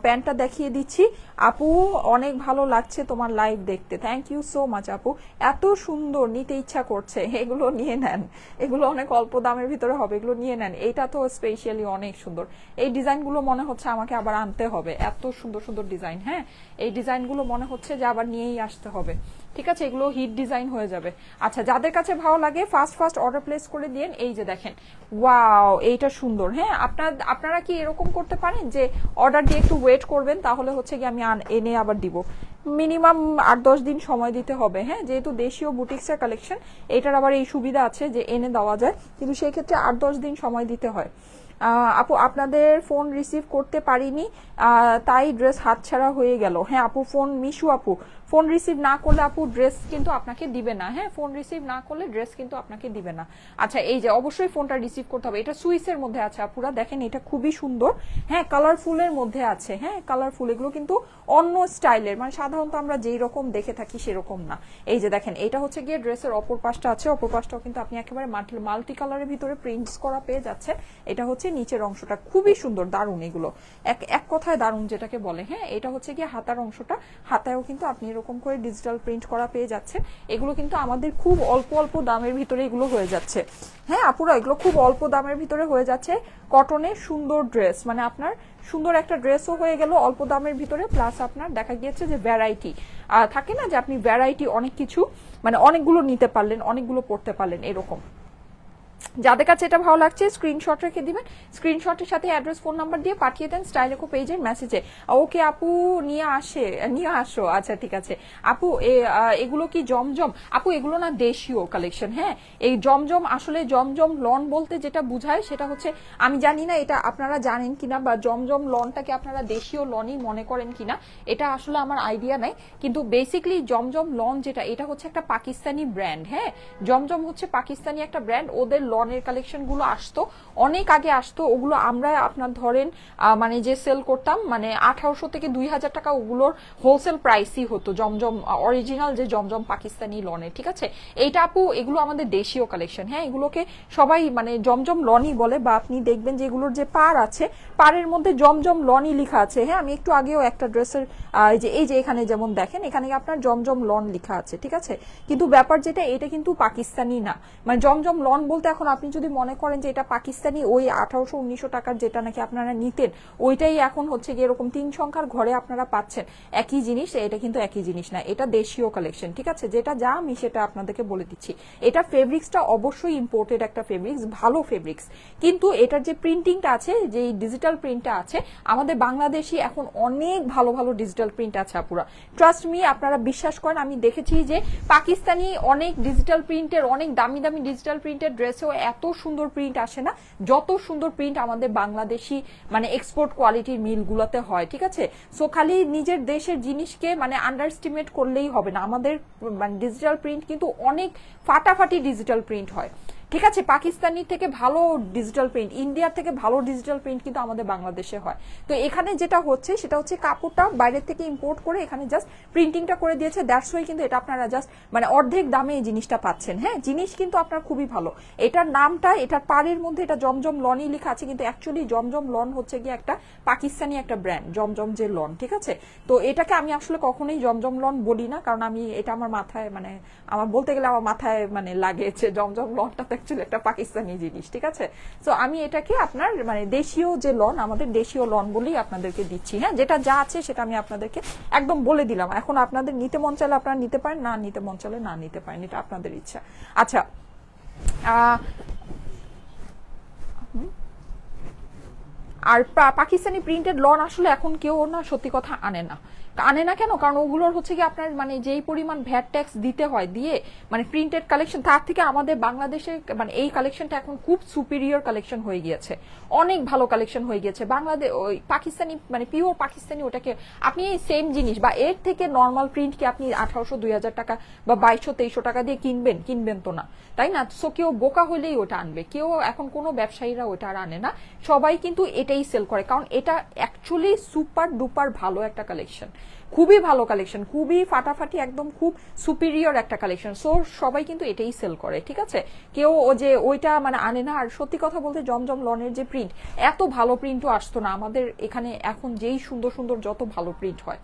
প্যান্টটা দেখিয়ে দিচ্ছি। আপু অনেক ভালো লাগছে তোমার লাইভ দেখতে, থ্যাংক ইউ সো মাচ আপু। এত সুন্দর, নিতে ইচ্ছা করছে, এগুলো নিয়ে নেন, এগুলো অনেক অল্প দামের ভিতরে হবে, এগুলো নিয়ে নেন। এইটা তো স্পেশালি অনেক সুন্দর, এই ডিজাইনগুলো মনে হচ্ছে আমাকে আবার আনতে হবে, এত সুন্দর সুন্দর ডিজাইন। হ্যাঁ, এই ডিজাইনগুলো মনে হচ্ছে যে আবার নিয়েই আসতে হবে। ঠিক আছে, এগুলো হিট ডিজাইন হয়ে যাবে। আচ্ছা, যাদের কাছে ভালো লাগে ফাস্ট অর্ডার প্লেস করে দিন। এই যে দেখেন, ওয়াও, এইটা সুন্দর। হ্যাঁ, আপনারা কি এরকম করতে পারেন যে অর্ডার দিয়ে একটু ওয়েট করবেন, তাহলে হচ্ছে কি আমি এনে আবার দিব। মিনিমাম 8-10 দিন সময় দিতে হবে। হ্যাঁ, যেহেতু দেশীয় বুটিক্সের কালেকশন, এটার আবার এই সুবিধা আছে যে এনে দেওয়া যায়, কিন্তু সেই ক্ষেত্রে 8-10 দিন সময় দিতে হয়। আপু আপনাদের ফোন রিসিভ করতে পারিনি, তাই ড্রেস হাতছাড়া হয়ে গেল। হ্যাঁ আপু, মিশু আপু, ফোন রিসিভ না করলে আপু ড্রেস কিন্তু আপনাকে দিবে না। হ্যাঁ, ফোন রিসিভ না করলে ড্রেস কিন্তু আপনাকে দিবে না। আচ্ছা, এই যে অবশ্যই ফোনটা রিসিভ করতে হবে। এটা সুইসের মধ্যে আছে আপুরা, দেখেন এটা খুবই সুন্দর। হ্যাঁ, কালারফুলের মধ্যে আছে। হ্যাঁ, কালারফুল, এগুলো কিন্তু অন্য স্টাইলের, মানে সাধারণত আমরা যেই রকম দেখে থাকি সেরকম না। এই যে দেখেন, এটা হচ্ছে গিয়ে ড্রেসের অপর পাশটা আছে, অপর পাশটাও কিন্তু আপনি একেবারে মাল্টি কালারের ভিতরে প্রিন্টস করা পেয়ে যাচ্ছেন। এটা হচ্ছে নিচের অংশটা, খুবই সুন্দর, দারুণ, এগুলো এক কথায় দারুণ যেটাকে বলে। হ্যাঁ, এটা হচ্ছে গিয়ে হাতার অংশটা, হাতায়ও কিন্তু আপনি এরকম করে ডিজিটাল প্রিন্ট করা পেয়ে যাচ্ছেন। এগুলো কিন্তু আমাদের খুব অল্প দামের ভিতরে এগুলো হয়ে যাচ্ছে। হ্যাঁ আপুরা, এগুলো খুব অল্প দামের ভিতরে হয়ে যাচ্ছে। কটনের সুন্দর ড্রেস, মানে আপনার সুন্দর একটা ড্রেসও হয়ে গেল অল্প দামের ভিতরে, প্লাস আপনার দেখা গিয়েছে যে ভ্যারাইটি থাকে না, যে আপনি ভ্যারাইটি অনেক কিছু, মানে অনেকগুলো নিতে পারলেন, অনেকগুলো পড়তে পারলেন, এরকম। যাদের কাছে এটা ভালো লাগছে স্ক্রিনশট রেখে দিবেন, স্ক্রিনশটের সাথে অ্যাড্রেস ফোন নাম্বার দিয়ে পাঠিয়ে দেন স্টাইলেকো পেজের মেসেজে। ওকে আপু, নিয়ে আসো। আচ্ছা ঠিক আছে আপু, এগুলো কি জমজম? আপু এগুলো না দেশীয় কালেকশন। হ্যাঁ, এই জমজম, আসলে জমজম লন বলতে যেটা বুঝায় সেটা হচ্ছে, আমি জানি না এটা আপনারা জানেন কিনা, বা জমজম লনটাকে আপনারা দেশীয় লনই মনে করেন কিনা, এটা আসলে আমার আইডিয়া নাই। কিন্তু বেসিক্যালি জমজম লন যেটা, এটা হচ্ছে একটা পাকিস্তানি ব্র্যান্ড। হ্যাঁ, জমজম হচ্ছে পাকিস্তানি একটা ব্র্যান্ড, ওদের লনের কালেকশন গুলো আসতো, অনেক আগে আসতো, ওগুলো আমরা আপনার ধরেন মানে যে সেল করতাম মানে 1800 থেকে 2000 টাকা ওগুলোর হোলসেল প্রাইসই হতো, জমজম অরিজিনাল যে জমজম পাকিস্তানি লনের, ঠিক আছে। এইটা আপু এগুলো আমাদের দেশীয় কালেকশন, হ্যাঁ, এগুলোকে সবাই মানে জমজম লনই বলে, বা আপনি দেখবেন যে এগুলোর যে পার আছে, পারের মধ্যে জমজম লনই লেখা আছে, হ্যাঁ। আমি একটু আগেও একটা ড্রেসের এই যে এখানে যেমন দেখেন, এখানে আপনার জমজম লন লেখা আছে, ঠিক আছে। কিন্তু ব্যাপার যেটা, এটা কিন্তু পাকিস্তানি না, মানে জমজম লন বলতে এখন আপনি যদি মনে করেন যে এটা পাকিস্তানি, ওই 1800-1900 টাকার যেটা নাকি আপনারা নিতেন, ওইটাই এখন হচ্ছে গিয়ে এরকম 3 সংখ্যার ঘরে আপনারা পাচ্ছেন, একই জিনিস। এটা কিন্তু একই জিনিস না, এটা দেশীয় কালেকশন, ঠিক আছে। যেটা যা আমি সেটা আপনাদেরকে বলে দিচ্ছি। এটা ফেব্রিক্সটা অবশ্যই ইম্পোর্টেড একটা ফেব্রিক্স, ভালো ফেব্রিক্স, কিন্তু এটার যে প্রিন্টিংটা আছে, যে ডিজিটাল প্রিন্টটা আছে, আমাদের বাংলাদেশি এখন অনেক ভালো ভালো ডিজিটাল প্রিন্ট আছে আপুরা, ট্রাস্ট মি, আপনারা বিশ্বাস করেন। আমি দেখেছি যে পাকিস্তানি অনেক ডিজিটাল প্রিন্টের, অনেক দামি দামি ডিজিটাল প্রিন্টের ড্রেসেও এত সুন্দর প্রিন্ট আসে না যত সুন্দর প্রিন্ট আমাদের বাংলাদেশি মানে এক্সপোর্ট কোয়ালিটির মিলগুলোতে হয়, ঠিক আছে। সো খালি নিজের দেশের জিনিসকে মানে আন্ডারস্টিমেট করলেই হবে না, আমাদের মানে ডিজিটাল প্রিন্ট কিন্তু অনেক ফাটাফাটি ডিজিটাল প্রিন্ট হয়, ঠিক আছে। পাকিস্তানি থেকে ভালো ডিজিটাল প্রিন্ট, ইন্ডিয়ার থেকে ভালো ডিজিটাল প্রিন্ট কিন্তু আমাদের বাংলাদেশে হয়। তো এখানে যেটা হচ্ছে সেটা হচ্ছে কাপড়টা বাইরের থেকে ইম্পোর্ট করে এখানে জাস্ট প্রিন্টিংটা করে দিয়েছে, দ্যাটস ওয়াই কিন্তু এটা আপনারা জাস্ট মানে অর্ধেক দামে এই জিনিসটা পাচ্ছেন, হ্যাঁ। জিনিস কিন্তু আপনার খুবই ভালো। এটার নামটা, এটার পাড়ের মধ্যে এটা জমজম লনই লেখা আছে, কিন্তু অ্যাকচুয়ালি জমজম লন হচ্ছে গিয়ে একটা পাকিস্তানি একটা ব্র্যান্ড, জমজম যে লন, ঠিক আছে। তো এটাকে আমি আসলে কখনোই জমজম লন বলি না, কারণ আমি এটা আমার মাথায় মানে আমার বলতে গেলে আমার মাথায় মানে লাগেছে, জমজম লনটা অ্যাকচুয়ালি একটা পাকিস্তানি জিনিস, ঠিক আছে। সো আমি এটাকে আপনার মানে দেশীয় যে লন, আমাদের দেশীয় লন বলেই আপনাদেরকে দিচ্ছি, হ্যাঁ। যেটা যা আছে সেটা আমি আপনাদেরকে একদম বলে দিলাম। এখন আপনাদের নিতে মন চাইলে আপনারা নিতে পারেন, না নিতে মন চাইলে না নিতে পারেন, এটা আপনাদের ইচ্ছা। আচ্ছা, আর পাকিস্তানি প্রিন্টেড লন আসলে এখন কেউ না সত্যি কথা আনে না, কেন? কারণ ওগুলোর হচ্ছে কি আপনার মানে যেই পরিমাণ ভ্যাট ট্যাক্স দিতে হয়, দিয়ে মানে প্রিন্টেড কালেকশন, তার থেকে আমাদের বাংলাদেশে মানে এই কালেকশনটা এখন খুব সুপিরিয়র কালেকশন হয়ে গিয়েছে, অনেক ভালো কালেকশন হয়ে গিয়েছে। বাংলাদেশ ওই পাকিস্তানি মানে পিওর পাকিস্তানি, ওটাকে আপনি সেম জিনিস বা এর থেকে নর্মাল প্রিন্ট কি আপনি 1800-2000 টাকা বা 2200-2300 টাকা দিয়ে কিনবেন তো না, তাই না? সো কেউ বোকা হলেই ওটা আনবে, কেউ এখন কোনো ব্যবসায়ীরা ওটা আর আনে না, সবাই কিন্তু এটাই সেল করে, কারণ এটা অ্যাকচুয়ালি সুপার ডুপার ভালো একটা কালেকশন, খুবই ভালো কালেকশন, খুবই ফাটাফাটি, একদম খুব সুপিরিয়র একটা কালেকশন। সো সবাই কিন্তু এটাই সেল করে, ঠিক আছে। কেউ যে ওইটা মানে আনে না। আর সত্যি কথা বলতে জমজম লনের যে প্রিন্ট, এত ভালো প্রিন্টও আসতো না আমাদের এখানে, এখন যেই সুন্দর সুন্দর যত ভালো প্রিন্ট হয়,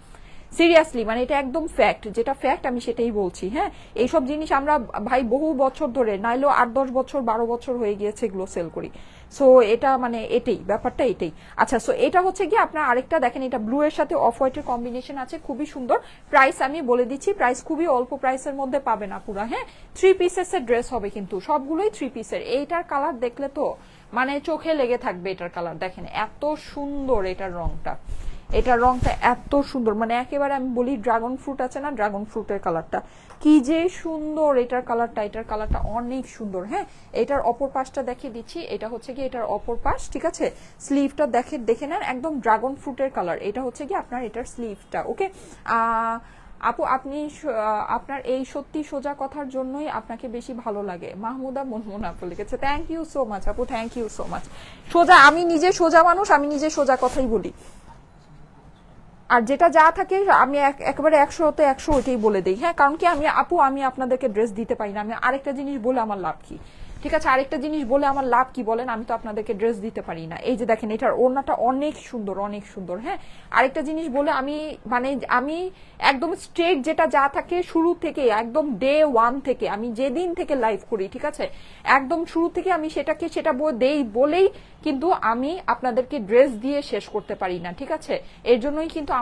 সিরিয়াসলি মানে এটা একদম ফ্যাক্ট, যেটা ফ্যাক্ট আমি সেটাই বলছি, হ্যাঁ। এইসব জিনিস আমরা ভাই বহু বছর ধরে, নাইলেও 8-10 বছর 12 বছর হয়ে গিয়েছে এগুলো সেল করি। সো এটা মানে এটাই ব্যাপারটা, এটাই। আচ্ছা, সো এটা হচ্ছে কি আপনার আরেকটা দেখেন, এটা ব্লু এর সাথে অফ হোয়াইটের কম্বিনেশন আছে, খুবই সুন্দর। প্রাইস আমি বলে দিচ্ছি, প্রাইস খুবই অল্প প্রাইসের মধ্যে পাবেন আপুরা, হ্যাঁ। 3 পিসের ড্রেস হবে কিন্তু সবগুলোই 3 পিসের। এইটার কালার দেখলে তো মানে চোখে লেগে থাকবে, এটার কালার দেখেন এত সুন্দর, এটার রংটা এত সুন্দর, মানে একেবারে আমি বলি ড্রাগন ফ্রুট আছে না, ড্রাগন ফ্রুটের কালারটা কি যে সুন্দর, এটার কালারটা অনেক সুন্দর, হ্যাঁ। এটার অপর পাশটা দেখিয়ে দিচ্ছি, এটা হচ্ছে কি এটার অপর পাশ, ঠিক আছে। স্লিভটা দেখে নেন, একদম ড্রাগন ফ্রুটের কালার, এটা হচ্ছে কি আপনার এটার স্লিভটা, ওকে। আপু আপনি আপনার এই সত্যি সোজা কথার জন্যই আপনাকে বেশি ভালো লাগে, মাহমুদা মনমুন আপু লিখেছে। থ্যাংক ইউ সো মাচ আপু, থ্যাংক ইউ সো মাচ। সোজা, আমি নিজে সোজা মানুষ, আমি নিজে সোজা কথাই বলি, আর যেটা যা থাকে আমি একেবারে 100-তে 100 ওইটাই বলে দিই, হ্যাঁ। কারণ কি আমি আপনাদেরকে ড্রেস দিতে পারি না, আমি আরেকটা জিনিস বলে আমার লাভ কি, ঠিক আছে। আরেকটা জিনিস বলে আমার লাভ কি বলেন, আমি তো আপনাদেরকে ড্রেস দিতে পারি না। এই যে দেখেন এটার ওড়নাটা অনেক সুন্দর, হ্যাঁ। আরেকটা জিনিস বলে আমি একদম স্ট্রেট যেটা যা থাকে শুরু থেকে, একদম ডে 1 থেকে, আমি যেদিন থেকে লাইভ করি, ঠিক আছে, একদম শুরু থেকে আমি সেটা বলেই কিন্তু আমি আপনাদেরকে ড্রেস দিয়ে শেষ করতে পারি না, ঠিক আছে। এর জন্যই কিন্তু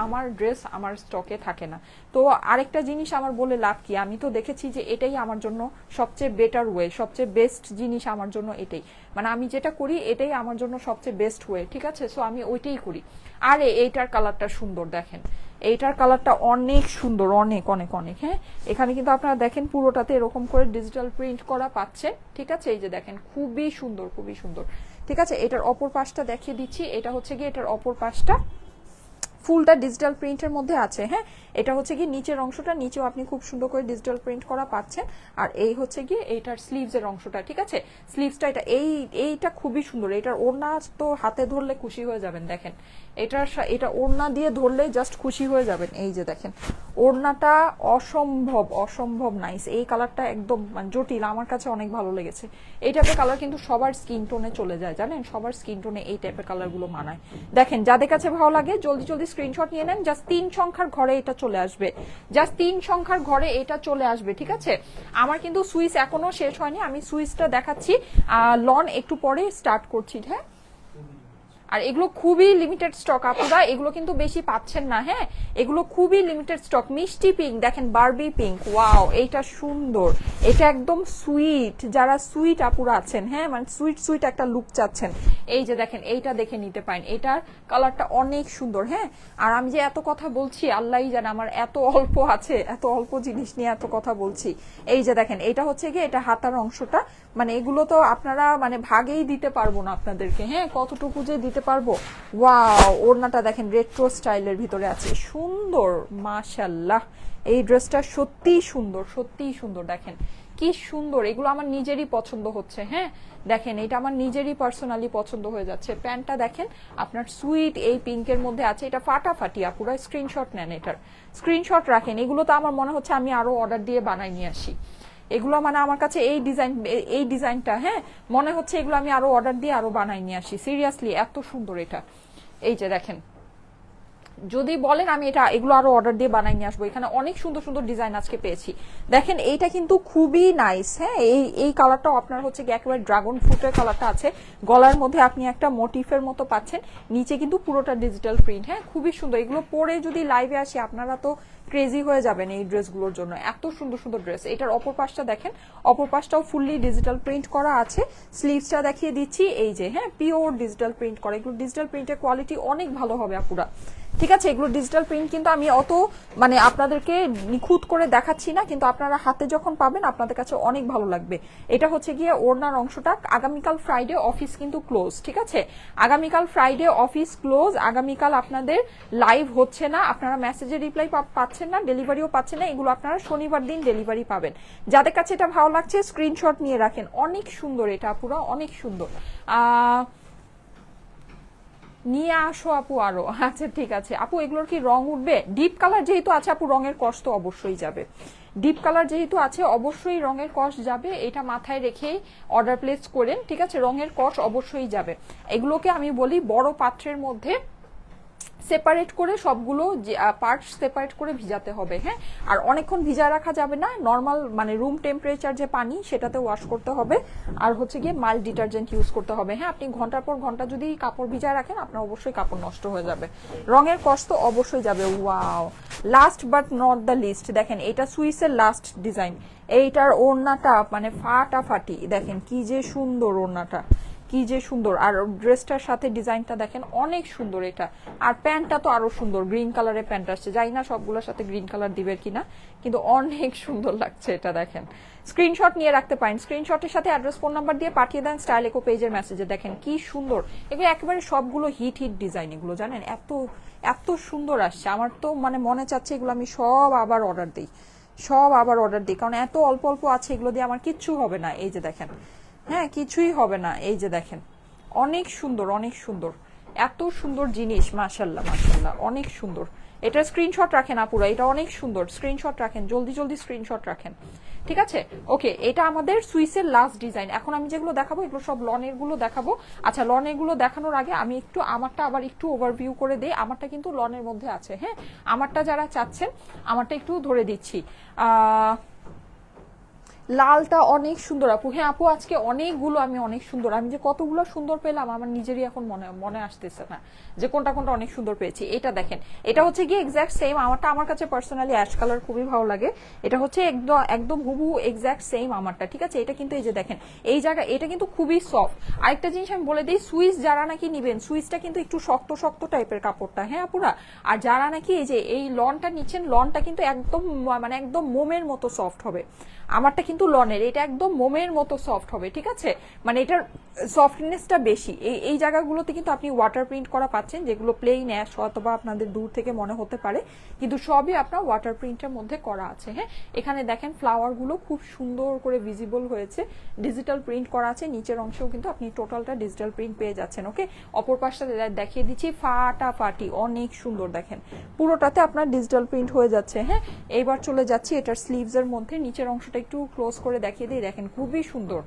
আমার ড্রেস আমার স্টকে থাকে না। তো আরেকটা জিনিস আমার বলে লাভ কি, আমি তো দেখেছি যে এটাই আমার জন্য সবচেয়ে বেটার ওয়ে, সবচেয়ে বেস্ট জিনিস আমার জন্য এটাই, মানে আমি যেটা করি এটাই আমার জন্য সবচেয়ে বেস্ট ওয়ে, ঠিক আছে। সো আমি ওইটাই করি। আর এইটার কালারটা সুন্দর দেখেন, এইটার কালারটা অনেক সুন্দর, অনেক, হ্যাঁ। এখানে কিন্তু আপনারা দেখেন পুরোটাতে এরকম করে ডিজিটাল প্রিন্ট করা পাচ্ছে, ঠিক আছে। এই যে দেখেন খুবই সুন্দর, ঠিক আছে। এটার অপর পাশটা দেখিয়ে দিচ্ছি, এটা হচ্ছে গিয়ে এটার অপর পাশটা, ফুলটা ডিজিটাল প্রিন্টের মধ্যে আছে। হ্যাঁ, এটা হচ্ছে কি নিচের অংশটা, নিচেও আপনি খুব সুন্দর করে ডিজিটাল প্রিন্ট করা পাচ্ছেন। আর এই হচ্ছে কি এইটার স্লিভস এর অংশটা, ঠিক আছে? স্লিভসটা এইটা খুবই সুন্দর। এটার ওড়না তো হাতে ধরলে খুশি হয়ে যাবেন। দেখেন এটা ওড়না দিয়ে ধরলে জাস্ট খুশি হয়ে যাবেন। এই যে দেখেন ওড়নাটা অসম্ভব নাইস। এই কালারটা একদম জটিল, আমার কাছে অনেক ভালো লেগেছে। এই টাইপের কালার কিন্তু সবার স্কিন টোনে চলে যায়, জানেন? সবার স্কিন টোনে এই টাইপের কালারগুলো মানায়। দেখেন যাদের কাছে ভালো লাগে জলদি স্ক্রিনশট নিয়ে নেন। জাস্ট 3 সংখ্যার ঘরে এটা চলে আসবে, জাস্ট 3 সংখ্যার ঘরে এটা চলে আসবে, ঠিক আছে? আমার কিন্তু সুইচ এখনো শেষ হয়নি, আমি সুইচটা দেখাচ্ছি, লন একটু পরে স্টার্ট করছি। হ্যাঁ, আর এগুলো খুবই লিমিটেড স্টক আপুরা, এগুলো কিন্তু বেশি পাচ্ছেন না। হ্যাঁ, এগুলো খুবই লিমিটেড স্টক। মিষ্টি পিঙ্ক, দেখেন বারবি পিঙ্ক, ওয়াও এইটা সুন্দর, এটা একদম সুইট। যারা সুইট আপুরা আছেন, হ্যাঁ মানে সুইট একটা লুক চাচ্ছেন, এই যে দেখেন এইটা দেখে নিতে পারেন। এটার কালারটা অনেক সুন্দর। হ্যাঁ, আর আমি যে এত কথা বলছি আল্লাহই জানে, আমার এত অল্প আছে, এত অল্প জিনিস নিয়ে এত কথা বলছি। এই যে দেখেন এটা হচ্ছে কি এটা হাতার অংশটা, মানে এগুলো তো আপনারা মানে ভাগেই দিতে পারবো না আপনাদেরকে। হ্যাঁ, কতটুকু যে দিতে পারবো। ওয়াও, ওড়নাটা দেখেন রেট্রো স্টাইলের ভিতরে আছে, সুন্দর মাশাআল্লাহ। এই ড্রেসটা সত্যিই সুন্দর, দেখেন কি সুন্দর। এগুলো আমার নিজেরই পছন্দ হচ্ছে। হ্যাঁ, দেখেন এটা আমার নিজেরই পার্সোনালি পছন্দ হয়ে যাচ্ছে। প্যান্টটা দেখেন আপনার সুইট এই পিঙ্কের মধ্যে আছে, এটা ফাটাফাটি। পুরো স্ক্রিনশট নেন, এটার স্ক্রিনশট রাখেন। এগুলো তো আমার মনে হচ্ছে আমি আরো অর্ডার দিয়ে বানাই নিয়ে আসি। এগুলো মানে আমার কাছে এই ডিজাইনটা, হ্যাঁ মনে হচ্ছে এগুলো আমি আরো অর্ডার দিয়ে আরো বানাই নিয়ে আসি। সিরিয়াসলি এত সুন্দর এটা। এই যে দেখেন, যদি বলেন আমি এগুলো আরো অর্ডার দিয়ে বানাই নিয়ে আসবো। এখানে অনেক সুন্দর ডিজাইন আজকে পেয়েছি। দেখেন এইটা কিন্তু খুবই নাইস। হ্যাঁ, এই কালারটাও আপনার হচ্ছে কি একেবারে ড্রাগন ফ্রুটের কালারটা আছে, গলার মধ্যে আপনি একটা মোটিফের মতো পাচ্ছেন, নিচে কিন্তু পুরোটা ডিজিটাল প্রিন্ট। হ্যাঁ, খুবই সুন্দর। এগুলো পরে যদি লাইভে আসি আপনারা তো ক্রেজি হয়ে যাবেন এই ড্রেসগুলোর জন্য, এত সুন্দর ড্রেস। এটার অপর পাশটা দেখেন, অপর পাশটাও ফুললি ডিজিটাল প্রিন্ট করা আছে। স্লিভসটা দেখিয়ে দিচ্ছি, এই যে হ্যাঁ পিওর ডিজিটাল প্রিন্ট করা। এগুলো ডিজিটাল প্রিন্টের কোয়ালিটি অনেক ভালো হবে আপুরা, ঠিক আছে? এগুলো ডিজিটাল প্রিন্ট কিন্তু আমি অত মানে আপনাদেরকে নিখুঁত করে দেখাচ্ছি না, কিন্তু আপনারা হাতে যখন পাবেন আপনাদের কাছে অনেক ভালো লাগবে। এটা হচ্ছে গিয়ে ওড়নার অংশটা। আগামীকাল ফ্রাইডে অফিস কিন্তু ক্লোজ, ঠিক আছে? আগামীকাল ফ্রাইডে অফিস ক্লোজ। আগামীকাল আপনাদের লাইভ হচ্ছে না, আপনারা মেসেজে রিপ্লাই পাচ্ছেন না, ডেলিভারিও পাচ্ছেন না। এগুলো আপনারা শনিবার দিন ডেলিভারি পাবেন। যাদের কাছে এটা ভালো লাগছে স্ক্রিনশট নিয়ে রাখেন। অনেক সুন্দর এটা পুরো, অনেক সুন্দর। নিয়ে আসো আপু আরো। আচ্ছা ঠিক আছে আপু, এগুলোর কি রং উঠবে? ডিপ কালার যেহেতু আছে আপু, রঙের কষ্ট তো অবশ্যই যাবে। ডিপ কালার যেহেতু আছে অবশ্যই রঙের কস্ট যাবে, এটা মাথায় রেখেই অর্ডার প্লেস করেন, ঠিক আছে? রঙের কস্ট অবশ্যই যাবে। এগুলোকে আমি বলি বড় পাত্রের মধ্যে সেপারেট করে সবগুলো পার্টস সেপারেট করে ভিজাতে হবে। হ্যাঁ, আর অনেকক্ষণ ভিজা রাখা যাবে না, নর্মাল মানে রুম টেম্পারেচার যে পানি সেটাতে ওয়াশ করতে হবে। আর হচ্ছে গিয়ে মাইল্ড ডিটারজেন্ট ইউজ করতে হবে। হ্যাঁ, আপনি ঘন্টার পর ঘন্টা যদি কাপড় ভিজা রাখেন আপনার অবশ্যই কাপড় নষ্ট হয়ে যাবে। রঙের কষ্ট তো অবশ্যই যাবে। Wow, last but not the least, দেখেন এটা সুইসের লাস্ট ডিজাইন। এইটার ওড়নাটা মানে ফাটাফাটি, দেখেন কি যে সুন্দর ওড়নাটা, কি যে সুন্দর। আর ড্রেসটার সাথে ডিজাইনটা দেখেন অনেক সুন্দর এটা। আর প্যান্টটা তো আরো সুন্দর, গ্রিন কালারের প্যান্ট আসছে। জানি না সবগুলোর সাথে গ্রিন কালার দিবে কিনা, কিন্তু অনেক সুন্দর লাগছে এটা। দেখেন স্ক্রিনশট নিয়ে রাখতে পারেন, স্ক্রিনশটের সাথে অ্যাড্রেস ফোন নাম্বার দিয়ে পাঠিয়ে দেন স্টাইল ইকো পেজের মেসেজে। দেখেন কি সুন্দর এগুলো, একেবারে সবগুলো হিট ডিজাইন এগুলো, জানেন এত সুন্দর আসছে। আমার তো মানে মনে চাচ্ছে এগুলো আমি সব আবার অর্ডার দিই, কারণ এত অল্প আছে, এগুলো দিয়ে আমার কিচ্ছু হবে না। এই যে দেখেন, হ্যাঁ কিছুই হবে না। এই যে দেখেন অনেক সুন্দর, এত সুন্দর জিনিস, মাশাআল্লাহ অনেক সুন্দর। এটা স্ক্রিনশট রাখেন আপুরা, এটা অনেক সুন্দর, স্ক্রিনশট রাখেন, জলদি স্ক্রিনশট রাখেন, ঠিক আছে? ওকে, এটা আমাদের সুইসের লাস্ট ডিজাইন। এখন আমি যেগুলো দেখাবো এগুলো সব লনের গুলো দেখাবো। আচ্ছা, লনের গুলো দেখানোর আগে আমি একটু আমারটা আবার একটু ওভারভিউ করে দেই। আমারটা কিন্তু লনের মধ্যে আছে। হ্যাঁ, আমারটা যারা চাচ্ছেন আমারটা একটু ধরে দিচ্ছি। লালটা অনেক সুন্দর আপু। হ্যাঁ আপু, আজকে অনেকগুলো আমি অনেক সুন্দর, আমি যে কতগুলো সুন্দর পেলাম আমার নিজেরই এখন মনে আসতেছে না যে কোনটা অনেক সুন্দর পেয়েছি। এটা দেখেন, এটা হচ্ছে কি এক্স্যাক্ট সেম আমারটা। আমার কাছে পার্সোনালি অ্যাশ কালার খুবই ভালো লাগে। এটা হচ্ছে একদম হুবহু এক্স্যাক্ট সেম আমারটা, ঠিক আছে? এটা কিন্তু এই যে দেখেন এই জায়গা, এটা কিন্তু খুবই সফট। আরেকটা জিনিস আমি বলে দিই, সুইস যারা নাকি নিবেন, সুইসটা কিন্তু একটু শক্ত টাইপের কাপড়টা। হ্যাঁ আপুরা, আর যারা নাকি এই যে এই লনটা নিচ্ছেন, লনটা কিন্তু একদম মোমের মতো সফট হবে। আমারটা কিন্তু কিন্তু লনের, এটা একদম মোমের মতো সফট হবে, ঠিক আছে, মানে এটার সফটনেসটা বেশি। এই জায়গাগুলোতে কিন্তু আপনি ওয়াটার প্রিন্ট করা পাচ্ছেন, যেগুলো প্লেইন অ্যাশ অথবা আপনাদের দূর থেকে মনে হতে পারে, কিন্তু সবই আপনার ওয়াটার প্রিন্টের মধ্যে করা আছে। হ্যাঁ, এখানে দেখেন ফ্লাওয়ার গুলো খুব সুন্দর করে ভিজিবল হয়েছে, ডিজিটাল প্রিন্ট করা আছে, নিচের অংশেও কিন্তু আপনি টোটালটা ডিজিটাল প্রিন্ট পেয়ে যাচ্ছেন। ওকে, অপর পাশটা দেখিয়ে দিচ্ছি, ফাটাফাটি অনেক সুন্দর, দেখেন পুরোটাতে আপনার ডিজিটাল প্রিন্ট হয়ে যাচ্ছে। হ্যাঁ, এইবার চলে যাচ্ছি এটার স্লিভস এর মধ্যে, নিচের অংশটা একটু ক্লোজ করে দেখিয়ে দিই, দেখেন খুবই সুন্দর,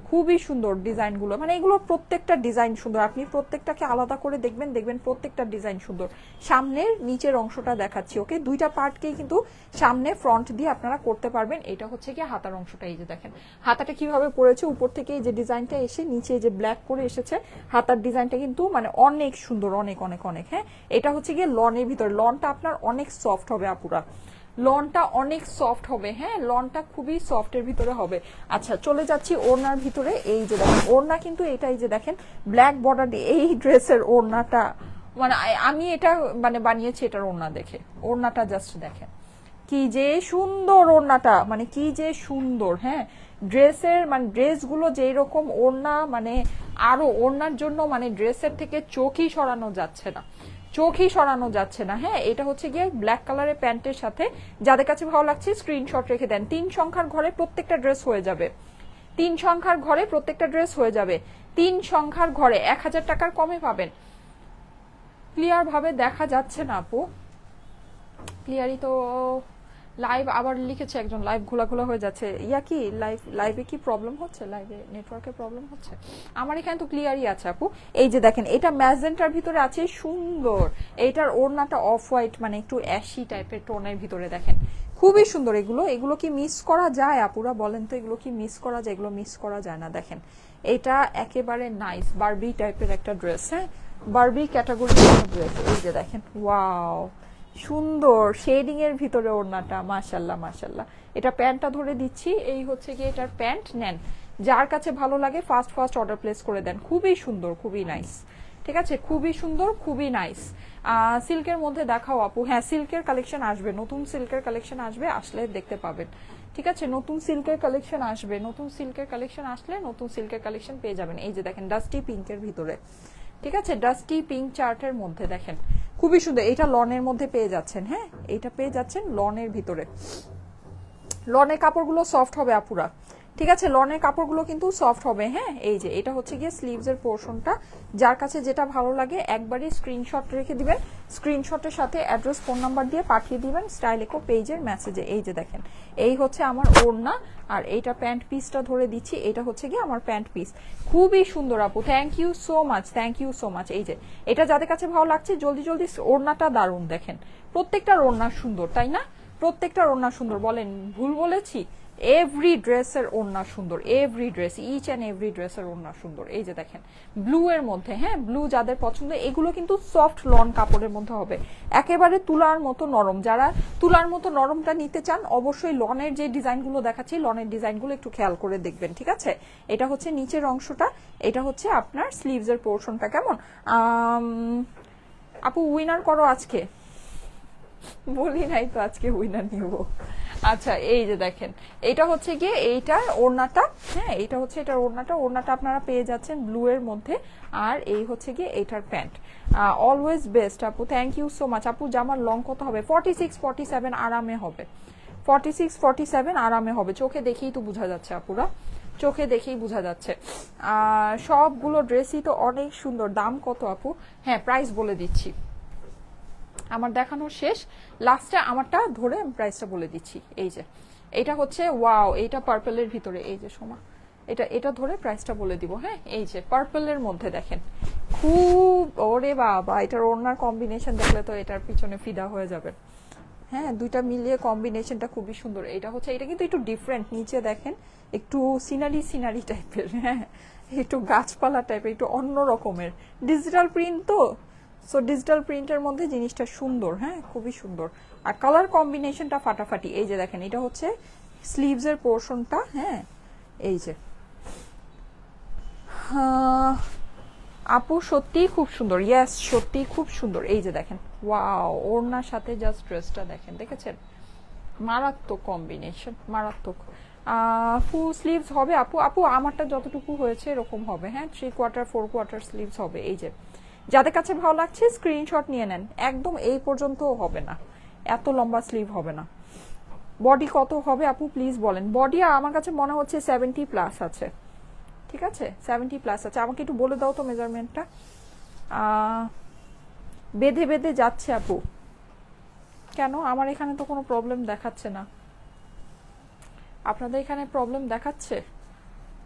খুবই সুন্দর ডিজাইনগুলো, মানে এগুলো প্রত্যেকটা ডিজাইন সুন্দর, আপনি প্রত্যেকটাকে আলাদা করে দেখবেন, দেখবেন প্রত্যেকটা ডিজাইন সুন্দর। সামনের নিচের অংশটা দেখাচ্ছি। ওকে, দুইটা পার্টকেই কিন্তু সামনে ফ্রন্ট দিয়ে আপনারা করতে পারবেন। এটা হচ্ছে কি হাতার অংশটা, এই যে দেখেন হাতাটা কিভাবে পড়েছে, উপর থেকে এই যে ডিজাইনটা এসে নিচে যে ব্ল্যাক করে এসেছে, হাতার ডিজাইনটা কিন্তু মানে অনেক সুন্দর, অনেক অনেক অনেক। হ্যাঁ, এটা হচ্ছে গিয়ে লনের ভিতরে, লনটা আপনার অনেক সফট হবে আপুরা, লনটা অনেক সফট হবে। হ্যাঁ, লনটা খুবই সফটের ভিতরে হবে। আচ্ছা, চলে যাচ্ছি ওড়নার ভিতরে। এই যে দেখেন ওড়না কিন্তু এটা, এই যে দেখেন ব্ল্যাক বর্ডার দিয়ে এই ড্রেসের ওড়নাটা, মানে আমি এটা মানে বানিয়েছি এটার ওড়না দেখে, ওড়নাটা জাস্ট দেখেন কি যে সুন্দর ওড়নাটা, মানে কি যে সুন্দর। হ্যাঁ, ড্রেসের মানে ড্রেসগুলো যেই রকম ওড়না, মানে আরো ওড়নার জন্য মানে ড্রেসের থেকে চোখই সরানো যাচ্ছে না, চোখই সরানো যাচ্ছে না। হ্যাঁ, এটা হচ্ছে গিয়ে ব্ল্যাক কালারের প্যান্টের সাথে, যাদের কাছে ভালো লাগছে স্ক্রিনশট রেখে দেন। 3 সংখ্যার ঘরে প্রত্যেকটা ড্রেস হয়ে যাবে, 3 সংখ্যার ঘরে প্রত্যেকটা ড্রেস হয়ে যাবে, 3 সংখ্যার ঘরে 1000 টাকার কমে পাবেন। ক্লিয়ার ভাবে দেখা যাচ্ছে না আপু? ক্লিয়ারই তো। লাইভ আবার লিখেছে একজন, লাইভ ঘোলা হয়ে যাচ্ছে। ইয়া কি লাইভে কি প্রবলেম হচ্ছে? লাইভে নেটওয়ার্কের প্রবলেম হচ্ছে? আমার এখানে তো ক্লিয়ারই আছে আপু। এই যে দেখেন এটা ম্যাজেন্টার ভিতরে আছে, সুন্দর। এইটার ওড়নাটা অফ হোয়াইট, মানে একটু অ্যাশি টাইপের টোনের ভিতরে, দেখেন খুবই সুন্দর। এগুলো কি মিস করা যায় আপুরা? বলেন তো, এগুলো কি মিস করা যায়? এগুলো মিস করা যায় না। দেখেন এটা একেবারে নাইস বারবি টাইপের একটা ড্রেস। হ্যাঁ, বারবি ক্যাটাগরির একটা ড্রেস। এই যে দেখেন, ওয়াও সুন্দর শেডিং এর ভিতরে ওড়নাটা, মাশাল্লাহ মাশাল্লাহ। এটা প্যান্টটা ধরে দিচ্ছি, এই হচ্ছে কি এটার প্যান্ট। নেন, যার কাছে ভালো লাগে ফার্স্ট অর্ডার প্লেস করে দেন। খুবই সুন্দর, খুবই নাইস, ঠিক আছে, খুবই সুন্দর, খুবই নাইস। সিল্কের মধ্যে দেখাও আপু। হ্যাঁ, সিল্কের কালেকশন আসবে, নতুন সিল্কের কালেকশন আসবে, আসলে দেখতে পাবেন, ঠিক আছে, নতুন সিল্কের কালেকশন আসবে, নতুন সিল্কের কালেকশন আসলে নতুন সিল্কের কালেকশন পেয়ে যাবেন। এই যে দেখেন ডাস্টি পিঙ্কের ভিতরে, ঠিক আছে, ডাস্টি পিঙ্ক চার্টের মধ্যে দেখেন খুবই সুন্দর। এটা লনের মধ্যে পেয়ে যাচ্ছেন। হ্যাঁ, এটা পেয়ে যাচ্ছেন লনের ভিতরে। লনের কাপড়গুলো সফট হবে আপুরা, ঠিক আছে, লনের কাপড়গুলো কিন্তু সফট হবে। হ্যাঁ, এই যে এটা হচ্ছে গিয়ে স্লিভস এর পোর্শনটা, যার কাছে যেটা ভালো লাগে একবারই স্ক্রিনশট রেখে দিবেন, স্ক্রিনশটের সাথে অ্যাড্রেস ফোন নাম্বার দিয়ে পাঠিয়ে দিবেন স্টাইল ইকো পেজের মেসেজে। এই যে দেখেন এই হচ্ছে আমার ওড়না, আর এইটা প্যান্ট পিসটা ধরে দিচ্ছি, এটা হচ্ছে গিয়ে আমার প্যান্ট পিস। খুবই সুন্দর আপু, thank you so much, thank you so much. এই যে এটা যাদের কাছে ভালো লাগছে জলদি জলদি, ওড়নাটা দারুণ, দেখেন প্রত্যেকটার ওড়না সুন্দর, তাই না? প্রত্যেকটার ওড়না সুন্দর, বলেন ভুল বলেছি? এভরি ড্রেসের ওড়না সুন্দর, every dress, each and every ড্রেসের ওড়না সুন্দর। এই যে দেখেন ব্লু এর মধ্যে, হ্যাঁ ব্লু যাদের পছন্দ, এগুলো কিন্তু সফট লন কাপড়ের মধ্যে হবে, একেবারে তুলার মতো নরম। যারা তুলার মতো নরমটা নিতে চান অবশ্যই লনের যে ডিজাইনগুলো দেখাচ্ছি, লনের ডিজাইনগুলো একটু খেয়াল করে দেখবেন, ঠিক আছে। এটা হচ্ছে নিচের অংশটা, এটা হচ্ছে আপনার স্লিভস এর পোর্শনটা। কেমন আপু উইনার করো আজকে? বলি নাই তো আজকে উইনার নিব। আচ্ছা, এই যে দেখেন এটা হচ্ছে গিয়ে এইটার ওড়নাটা। হ্যাঁ, এটা হচ্ছে এটার ওড়নাটা, ওড়নাটা আপনারা পেয়ে যাচ্ছেন ব্লু এর মধ্যে, আর এই হচ্ছে গিয়ে এইটার প্যান্ট। অলওয়েজ বেস্ট আপু, থ্যাংক ইউ সো মাচ। আপু জামার লং কত হবে? 46 47 আরামে হবে, 46 47 আরামে হবে। চোখে দেখেই তো বোঝা যাচ্ছে আপুরা, চোখে দেখেই বোঝা যাচ্ছে। সবগুলো ড্রেসই তো অনেক সুন্দর। দাম কত আপু? হ্যাঁ, প্রাইস বলে দিচ্ছি, আমার দেখানোর শেষ, লাস্টে আমারটা ধরে প্রাইসটা বলে দিচ্ছি। এই যে এটা হচ্ছে ওয়াও, এইটা পার্পলের ভিতরে, এই যে সোমা এটা ধরে প্রাইসটা বলে দিব। হ্যাঁ, এই যে পার্পলের মধ্যে দেখেন খুব, ওরে বাবা, এটার ওড়নার কম্বিনেশন দেখলে তো এটার পিছনে ফিদা হয়ে যাবে। হ্যাঁ, দুইটা মিলিয়ে কম্বিনেশনটা খুবই সুন্দর। এটা হচ্ছে, এটা কিন্তু একটু ডিফারেন্ট, নিচে দেখেন একটু সিনারি টাইপের, হ্যাঁ একটু গাছপালা টাইপের, একটু অন্য রকমের ডিজিটাল প্রিন্ট তো, সো ডিজিটাল প্রিন্টের মধ্যে জিনিসটা সুন্দর। হ্যাঁ, খুবই সুন্দর, আর কালার কম্বিনেশনটা ফাটাফাটি। এই যে দেখেন এটা হচ্ছে স্লিভস এর পোর্শনটা। হ্যাঁ, এই যে আপু সত্যিই খুব সুন্দর, ইয়েস সত্যিই খুব সুন্দর। এই যে দেখেন ওয়াও, ওড়নার সাথে জাস্ট ড্রেসটা দেখেন, দেখেছেন মারাত্মক কম্বিনেশন, মারাত্মক। ফুল স্লিভস হবে আপু? আপু আমারটা যতটুকু হয়েছে এরকম হবে, হ্যাঁ 3/4 4/4 স্লিভস হবে। এই যে যাদের কাছে ভালো লাগছে স্ক্রিনশট নিয়ে নেন, একদম এই পর্যন্তও হবে না, এত লম্বা স্লিভ হবে না। বডি কত হবে আপু প্লিজ বলেন? বডি আমার কাছে মনে হচ্ছে 70+ আছে, ঠিক আছে 70+ আছে। আমাকে একটু বলে দাও তো মেজারমেন্টটা। বেঁধে বেঁধে যাচ্ছে আপু, কেন? আমার এখানে তো কোনো প্রবলেম দেখাচ্ছে না, আপনাদের এখানে প্রবলেম দেখাচ্ছে?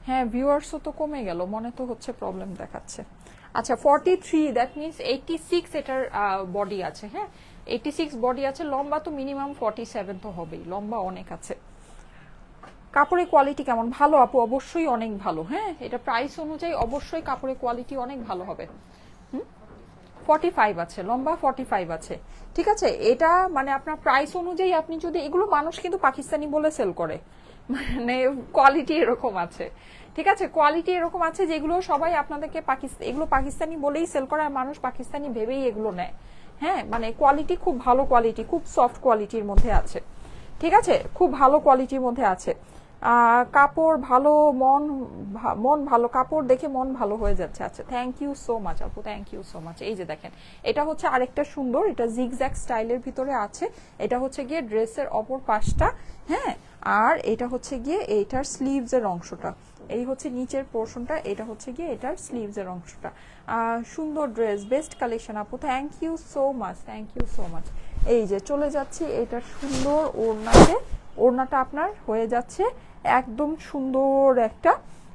হ্যাঁ ভিউয়ার্সও তো কমে গেল, মনে তো হচ্ছে প্রবলেম দেখাচ্ছে। আচ্ছা 43, দ্যাট মিনস 86 এটার বডি আছে, হ্যাঁ 86 বডি আছে। লম্বা তো মিনিমাম 47 তো হবেই, লম্বা অনেক আছে। কাপড়ের কোয়ালিটি কেমন? ভালো আপু, অবশ্যই অনেক ভালো। হ্যাঁ এটা প্রাইস অনুযায়ী অবশ্যই কাপড়ের কোয়ালিটি অনেক ভালো হবে। 45 আছে, লম্বা 45 আছে, ঠিক আছে। এটা মানে আপনার প্রাইস অনুযায়ী আপনি যদি এগুলো, মানুষ কিন্তু পাকিস্তানি বলে সেল করে, মানে কোয়ালিটি এরকম আছে, ঠিক আছে কোয়ালিটি এরকম আছে যেগুলো সবাই আপনাদেরকে এগুলো পাকিস্তানি বলেই সেল করে, আর মানুষ পাকিস্তানি ভেবেই এগুলো নেয়। হ্যাঁ মানে কোয়ালিটি খুব ভালো কোয়ালিটি, খুব সফট কোয়ালিটির মধ্যে আছে, ঠিক আছে খুব ভালো কোয়ালিটির মধ্যে আছে। কাপড় ভালো, মন ভালো, কাপড় দেখে মন ভালো হয়ে যাচ্ছে। আচ্ছা থ্যাংক ইউ সো মাচ আপু, থ্যাংক ইউ সো মাচ। এই যে দেখেন এটা হচ্ছে আরেকটা সুন্দর, এটা জিগজ্যাগ স্টাইলের ভিতরে আছে। এটা হচ্ছে গিয়ে ড্রেসের অপর পাশটা, হ্যাঁ আর এটা হচ্ছে গিয়ে এইটার স্লিভস এর অংশটা, এই হচ্ছে নিচের পোর্শনটা, এটা হচ্ছে গিয়ে এটার স্লিভস এর অংশটা। সুন্দর ড্রেস, বেস্ট কালেকশন আপু, thank you so much, thank you so much. এই যে চলে যাচ্ছি এটার সুন্দর ওড়নাতে, ওড়নাটা আপনার হয়ে যাচ্ছে একদম সুন্দর একটা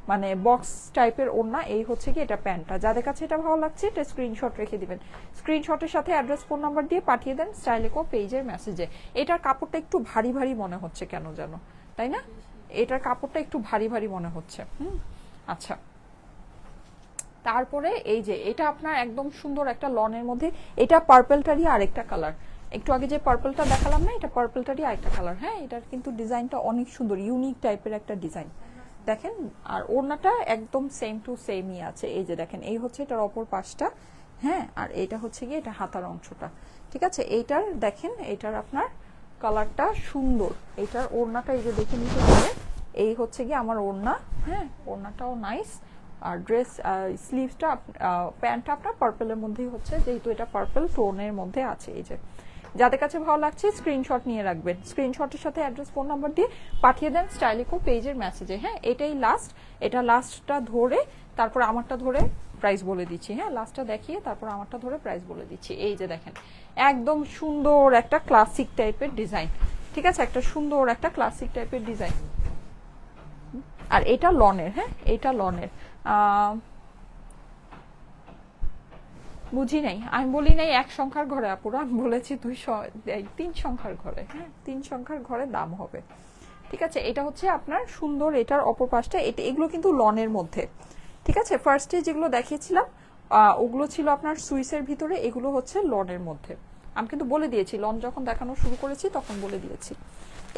মানে বক্স টাইপের ওড়না। এই হচ্ছে কি এটা প্যান্টটা। যাদের কাছে এটা ভালো লাগছে এটা স্ক্রিনশট রেখে দিবেন, স্ক্রিনশটের সাথে অ্যাড্রেস ফোন নাম্বার দিয়ে পাঠিয়ে দেন স্টাইলেকো পেজের মেসেজে। এটার কাপড়টা একটু ভারী ভারী মনে হচ্ছে কেন যেন, তাই না? এটার কাপড়টা একটু ভারী ভারী মনে হচ্ছে। আচ্ছা তারপরে এই যে এটা আপনার একদম সুন্দর একটা লনের মধ্যে, এটা পার্পলটারই আরেকটা কালার, একটু আগে যে পার্পলটা দেখালাম না, এটা পার্পলটারই আরেকটা কালার। হ্যাঁ এটার কিন্তু ডিজাইনটা অনেক সুন্দর, ইউনিক টাইপের একটা ডিজাইন দেখেন। আর ওড়নাটা একদম সেম টু সেমই আছে। এই যে দেখেন এই হচ্ছে এটার অপর পাশটা, হ্যাঁ আর এটা হচ্ছে গিয়ে এটা হাতার অংশটা, ঠিক আছে। এইটার দেখেন এইটার আপনার কালারটা সুন্দর, এইটার ওড়নাটা এই যে দেখে নিতে পারে। এই হচ্ছে গিয়ে আমার ওড়না, হ্যাঁ ওড়নাটাও নাইস। আর ড্রেস স্লিভসটা প্যান্টটা আপনার পার্পলের মধ্যেই হচ্ছে, যেহেতু এটা পার্পল টোনের মধ্যে আছে। এই যে যাদের কাছে ভালো লাগছে স্ক্রিনশট নিয়ে রাখবেন, স্ক্রিনশটের সাথে অ্যাড্রেস ফোন নাম্বার দিয়ে পাঠিয়ে দেন স্টাইলিকো পেজের মেসেজে। হ্যাঁ এটাই লাস্ট, এটা লাস্টটা ধরে তারপর আমারটা ধরে প্রাইস বলে দিচ্ছি। হ্যাঁ লাস্টটা দেখিয়ে তারপর আমারটা ধরে প্রাইস বলে দিচ্ছি। এই যে দেখেন একদম সুন্দর একটা ক্লাসিক টাইপের ডিজাইন, ঠিক আছে একটা সুন্দর একটা ক্লাসিক টাইপের ডিজাইন। আর এটা লনের, হ্যাঁ এটা লনের। বুঝি নাই, আমি বলি নাই এক সংখ্যার ঘরে আপুরা, আমি বলেছি 3 সংখ্যার ঘরে। হ্যাঁ 3 সংখ্যার ঘরে দাম হবে, ঠিক আছে। এটা হচ্ছে আপনার সুন্দর, এটার অপর পাশটা, এটা এগুলো কিন্তু লনের মধ্যে, ঠিক আছে। ফার্স্টে যেগুলো দেখিয়েছিলাম ওগুলো ছিল আপনার সুইসের ভিতরে, এগুলো হচ্ছে লনের মধ্যে। আমি কিন্তু বলে দিয়েছি, লন যখন দেখানো শুরু করেছি তখন বলে দিয়েছি।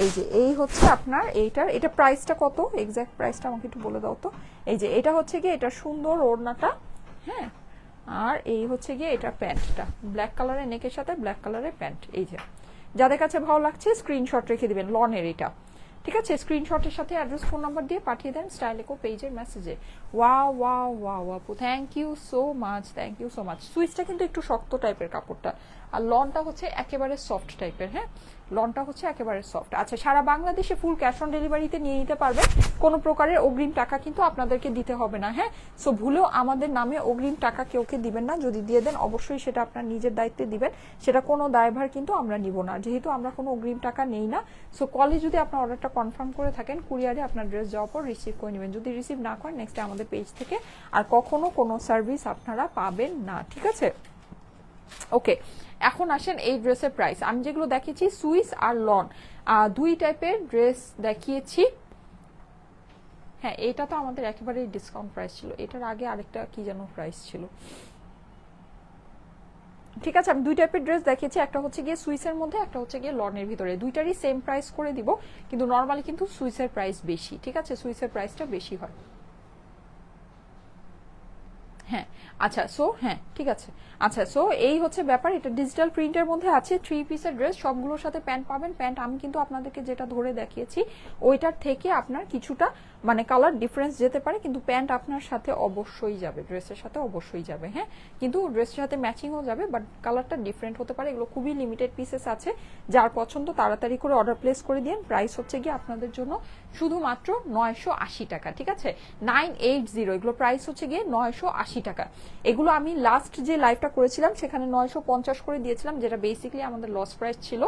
এই যে এই হচ্ছে আপনার এইটার, এটা প্রাইসটা কত, এক্সাক্ট প্রাইসটা আমাকে একটু বলে দাও তো। এই যে এটা হচ্ছে গিয়ে এটা সুন্দর ওড়নাটা, হ্যাঁ আর এই হচ্ছে গিয়ে এটা প্যান্টটা, ব্ল্যাক কালারের নেকের সাথে ব্ল্যাক কালারের প্যান্ট। এই যে যাদের কাছে ভালো লাগছে স্ক্রিনশট রেখে দিবেন, লনের এটা, ঠিক আছে। স্ক্রিনশটের সাথে অ্যাড্রেস ফোন নাম্বার দিয়ে পাঠিয়ে দেন স্টাইলিকো পেজের মেসেজে। ওয়াও ওয়াও ওয়াও আপু, thank you so much, thank you so much. সুইচটা কিন্তু একটু শক্ত টাইপের কাপড়টা, আর লনটা হচ্ছে একেবারে সফট টাইপের। হ্যাঁ লনটা হচ্ছে একেবারে সফট। আচ্ছা সারা বাংলাদেশে ফুল ক্যাশ অন ডেলিভারিতে নিয়ে নিতে পারবেন, কোনো প্রকারের অগ্রিম টাকা কিন্তু আপনাদেরকে দিতে হবে না। হ্যাঁ সো ভুলেও আমাদের নামে অগ্রিম টাকা কেউকে দিবেন না, যদি দিয়ে দেন অবশ্যই সেটা আপনার নিজের দায়িত্বে দিবেন, সেটা কোনো দায়ভার কিন্তু আমরা নিব না, যেহেতু আমরা কোনো অগ্রিম টাকা নেই না। সো কলে যদি আপনার অর্ডারটা কনফার্ম করে থাকেন, কুরিয়ারে আপনার ড্রেস যাওয়ার পর রিসিভ করে নেবেন। যদি রিসিভ না করেন নেক্সট আমাদের পেজ থেকে আর কখনো কোনো সার্ভিস আপনারা পাবেন না, ঠিক আছে। ওকে এখন আসেন এই ড্রেসের প্রাইস। আমি যেগুলো দেখিয়েছি সুইস আর লন দুই টাইপের ড্রেস দেখিয়েছি। হ্যাঁ এটা তো আমাদের একেবারে ডিসকাউন্ট প্রাইস ছিল, এটার আগে আরেকটা কি যেন প্রাইস ছিল, ঠিক আছে। আমি দুই টাইপের ড্রেস দেখিয়েছি, একটা হচ্ছে গিয়ে সুইসের মধ্যে, একটা হচ্ছে গিয়ে লনের ভিতরে। দুইটারই সেম প্রাইস করে দিব, কিন্তু নর্মালি কিন্তু সুইসের প্রাইস বেশি, ঠিক আছে সুইসের প্রাইসটা বেশি হয়। হ্যাঁ আচ্ছা সো হ্যাঁ ঠিক আছে। আচ্ছা সো এই হচ্ছে ব্যাপার, এটা ডিজিটাল প্রিন্টের মধ্যে আছে, 3 পিসের ড্রেস, সবগুলোর সাথে প্যান্ট পাবেন। প্যান্ট আমি কিন্তু আপনাদেরকে যেটা ধরে দেখিয়েছি ওইটার থেকে আপনার কিছুটা মানে কালার ডিফারেন্স যেতে পারে, কিন্তু প্যান্ট আপনার সাথে অবশ্যই যাবে, ড্রেসের সাথে অবশ্যই যাবে। হ্যাঁ কিন্তু ড্রেসের সাথে ম্যাচিংও যাবে, বাট কালারটা ডিফারেন্ট হতে পারে। এগুলো খুবই লিমিটেড পিসেস আছে, যার পছন্দ তাড়াতাড়ি করে অর্ডার প্লেস করে দিন। প্রাইস হচ্ছে গিয়ে আপনাদের জন্য শুধুমাত্র 980 টাকা, ঠিক আছে 980, এগুলো প্রাইস হচ্ছে গিয়ে 980 টাকা। এগুলো আমি লাস্ট যে লাইভটা করেছিলাম সেখানে 950 করে দিয়েছিলাম, যেটা বেসিক্যালি আমাদের লস প্রাইস ছিল।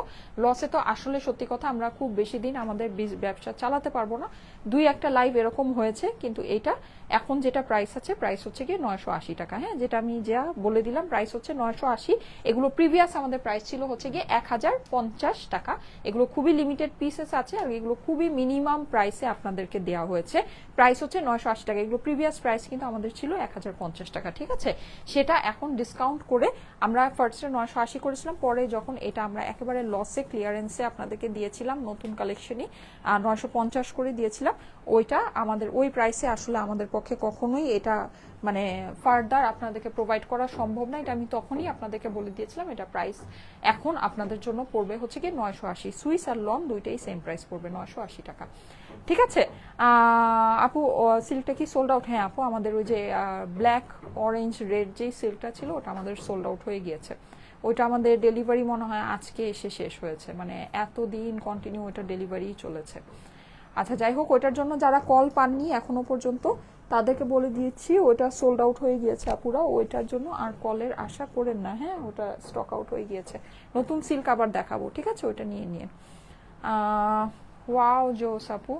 লসে তো আসলে সত্যি কথা আমরা খুব বেশি দিন আমাদের ব্যবসা চালাতে পারবো না, 2-1টা লাইভ এরকম হয়েছে, কিন্তু এটা এখন যেটা প্রাইস আছে প্রাইস হচ্ছে গিয়ে 980 টাকা। হ্যাঁ যেটা আমি যা বলে দিলাম প্রাইস হচ্ছে 980। এগুলো প্রিভিয়াস আমাদের প্রাইস ছিল হচ্ছে গিয়ে 1050 টাকা। এগুলো খুবই লিমিটেড পিসেস আছে আর এগুলো খুবই মিনিমাম প্রাইসে আপনাদেরকে দেওয়া হয়েছে। প্রাইস হচ্ছে 980 টাকা। এগুলো প্রিভিয়াস প্রাইস কিন্তু আমাদের ছিল 1050 টাকা, ঠিক আছে। সেটা এখন ডিসকাউন্ট করে আমরা ফার্স্টে 980 করেছিলাম, পরে যখন এটা আমরা একেবারে লসে ক্লিয়ারেন্সে আপনাদেরকে দিয়েছিলাম নতুন কালেকশনই 950 করে দিয়েছিলাম। ওইটা আমাদের ওই প্রাইসে আসলে আমাদের পক্ষে কখনোই এটা মানে ফার্দার আপনাদেরকে প্রোভাইড করা সম্ভব না, এটা আমি তখনই আপনাদেরকে বলে দিয়েছিলাম। এটা প্রাইস এখন আপনাদের জন্য পড়বে হচ্ছে কি 980। সুইস আর লন দুইটাই সেম প্রাইস পড়বে 980 টাকা, ঠিক আছে। আপু সিল্কটা কি সোল্ড আউট? হ্যাঁ আপু আমাদের ওই যে ব্ল্যাক অরেঞ্জ রেড যেই সিল্কটা ছিল ওটা আমাদের সোল্ড আউট হয়ে গিয়েছে। ওইটা আমাদের ডেলিভারি মনে হয় আজকে এসে শেষ হয়েছে, মানে এতদিন কন্টিনিউ ওইটা ডেলিভারি চলেছে। আচ্ছা যাই হোক, ওইটার জন্য যারা কল পাননি এখনো পর্যন্ত তাদেরকে বলে দিয়েছি ওটা সোল্ড আউট হয়ে গিয়েছে আপুরা, ওইটার জন্য আর কলের আশা করেন না। হ্যাঁ ওটা স্টক আউট হয়ে গিয়েছে, নতুন সিল্ক আবার দেখাবো, ঠিক আছে ওইটা নিয়ে নিয়ে। ওয়াও জোস আপু,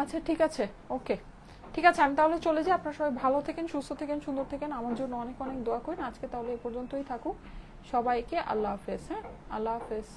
আচ্ছা ঠিক আছে ওকে, ঠিক আছে আমি তাহলে চলে যাই। আপনারা সবাই ভালো থাকেন, সুস্থ থাকেন, সুন্দর থাকেন, আমার জন্য অনেক অনেক দোয়া করেন। আজকে তাহলে এ পর্যন্তই থাকুক, সবাইকে আল্লাহ হাফেজ। হ্যাঁ আল্লাহ হাফেজ।